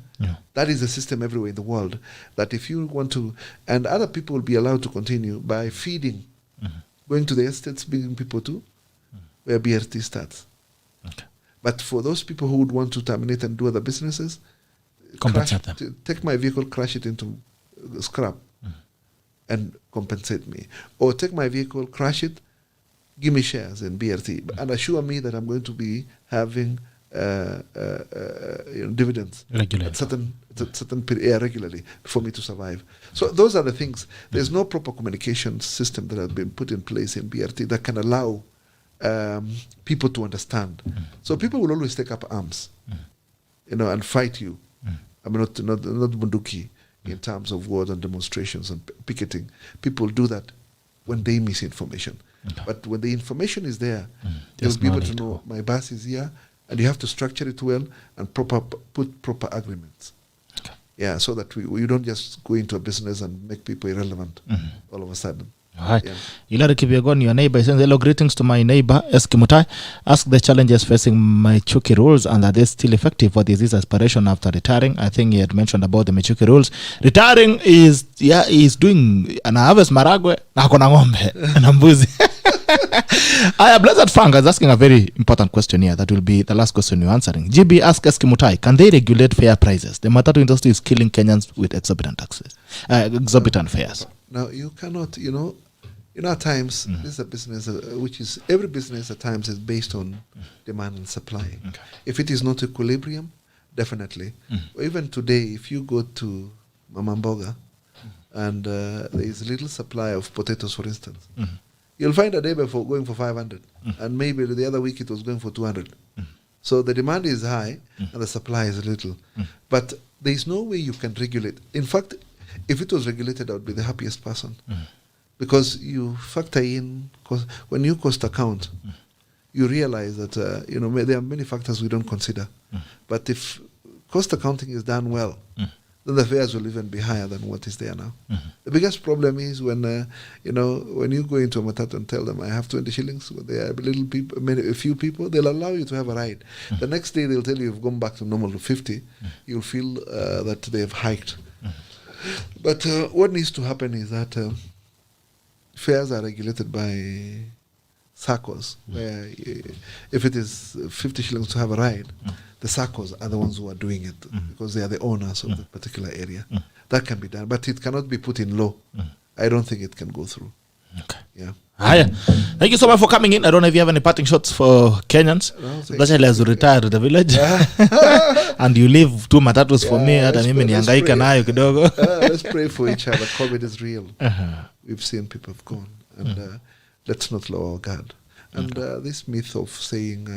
S2: That is the system everywhere in the world, that if you want to, and other people will be allowed to continue by feeding, going to the estates, bringing people to where BRT starts. Okay. But for those people who would want to terminate and do other businesses, take my vehicle, crash it into scrap, and compensate me. Or take my vehicle, crash it, give me shares in BRT, and assure me that I'm going to be having dividends
S1: regularly
S2: at certain period, regularly for me to survive. So those are the things. There's no proper communication system that has been put in place in BRT that can allow people to understand. So people will always take up arms, and fight you. I mean, not bunduki in terms of words and demonstrations and picketing. People do that when they miss information. But when the information is there, they'll be able to know my bus is here, and you have to structure it well and put proper agreements. Yeah, so that we don't just go into a business and make people irrelevant all of a sudden.
S1: All right. Hilary Kipyegon, your neighbor, says, hello, greetings to my neighbor, KIMUTAI. Ask the challenges facing Michuki rules and are they still effective? What is his aspiration after retiring? I think he had mentioned about the Michuki rules. Retiring is doing an harvest maragwe, na kona ngombe, na mbuzi. Blessed Frank is asking a very important question here. That will be the last question you're answering. GB asks KIMUTAI, can they regulate fair prices? The matatu industry is killing Kenyans with exorbitant taxes, exorbitant fares.
S2: Now, you cannot, at times, this is a business which is, every business at times is based on demand and supply. Okay. If it is not equilibrium, definitely. Even today, if you go to Mama Mboga and there is little supply of potatoes, for instance, you'll find a day before going for 500, and maybe the other week it was going for 200. So the demand is high and the supply is little. But there is no way you can regulate. In fact, if it was regulated, I would be the happiest person. Because you factor in, when you cost account, you realize that there are many factors we don't consider. But if cost accounting is done well, then the fares will even be higher than what is there now. The biggest problem is when you go into a matatu and tell them I have 20 shillings, there are a few people, they'll allow you to have a ride. The next day they'll tell you you've gone back to normal to 50. You'll feel that they've hiked. But what needs to happen is that fares are regulated by SACCOs, where if it is 50 shillings to have a ride, the SACCOs are the ones who are doing it because they are the owners of the particular area. That can be done, but it cannot be put in law. I don't think it can go through.
S1: Okay.
S2: Yeah.
S1: Hiya. Thank you so much for coming in. I don't know if you have any parting shots for Kenyans. Especially as you retire to the village. And you leave 2 matatus for me.
S2: Let's pray for each other. COVID is real. We've seen people have gone. And let's not lower our guard. And this myth of saying,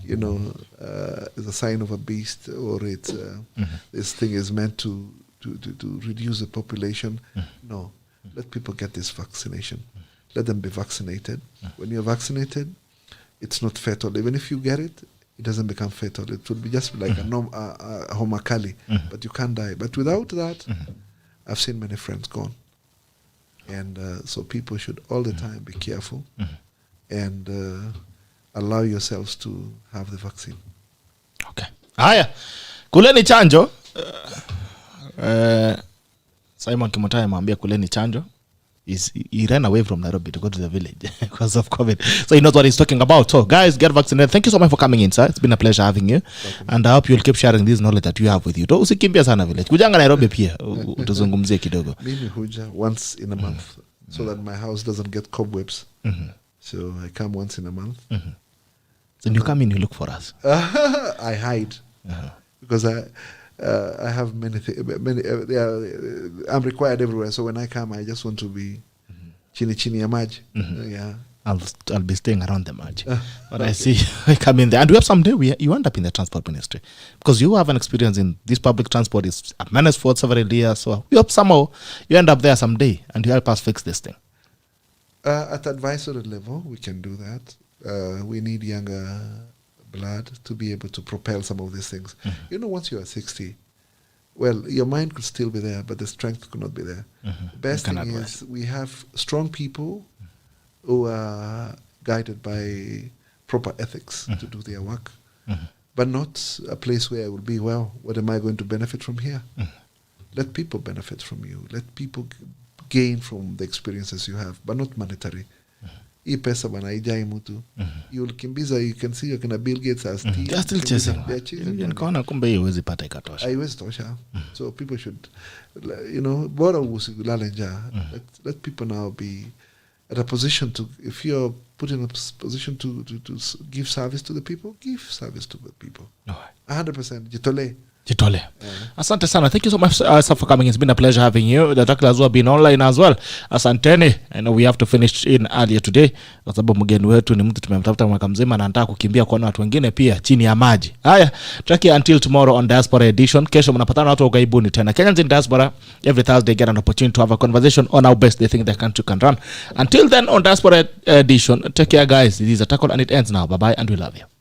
S2: is a sign of a beast, or it's this thing is meant to reduce the population. No. Let people get this vaccination. Let them be vaccinated. When you're vaccinated, it's not fatal. Even if you get it, it doesn't become fatal. It will be just like a homakali, but you can't die. But without that, I've seen many friends gone. And so people should all the time be careful and allow yourselves to have the vaccine.
S1: Okay. Haya. Kuleni chanjo. Simon KIMUTAI amwambia kuleni chanjo. He ran away from Nairobi to go to the village because of COVID. So he knows what he's talking about. So guys, get vaccinated. Thank you so much for coming in, sir. It's been a pleasure having you. Welcome. And I hope you'll keep sharing this knowledge that you have with you. Usikimbia sana village. Kujanga Nairobi pia. Utuzungumzie kidogo.
S2: Mimi huja once in a month so that my house doesn't get cobwebs. So I come once in a month.
S1: So you come in, you look for us.
S2: I hide because I have many I'm required everywhere. So when I come, I just want to be chini ya maji. Yeah.
S1: I'll be staying around the maji. But okay. I see I come in there. And we have someday you end up in the transport ministry. Because you have an experience in this public transport. It's managed for several years. So we hope somehow you end up there someday and you help us fix this thing.
S2: At advisory level, we can do that. We need younger blood to be able to propel some of these things. You know, once you are 60, well, your mind could still be there, but the strength could not be there. The best thing is we have strong people who are guided by proper ethics to do their work, but not a place where I will be, well, what am I going to benefit from here? Let people benefit from you. Let people gain from the experiences you have, but not monetary. Hii pesa bana haijai mtu. You'll kimbiza, you can see you're Bill Gates are still,
S1: they're still chasing. Nikaona kumbe hiyo huwezi pata ikatosha.
S2: Haiwezi tosha. So people should, you know, bora usilale njaa. Let people now be at a position to, if you're put in a position to give service to the people, give service to the people. 100%.
S1: Jitole. Asante sana. Thank you so much sir, for coming. It's been a pleasure having you. The Takla has been online as well. Asanteni. I know we have to finish in earlier today. Kwa sababu mgeni wetu ni mtu tumemtafuta mwaka mzima na anataka kukimbia kuona watu wengine pia chini ya maji. Haya, traki until tomorrow on Diaspora Edition. Kesho mnapatana watu wa ugaibuni tena. Kenyans in Diaspora every Thursday get an opportunity to have a conversation on how best they think their country can run. Until then on Diaspora Edition, take care guys. It is a tackle and it ends now. Bye bye and we love you.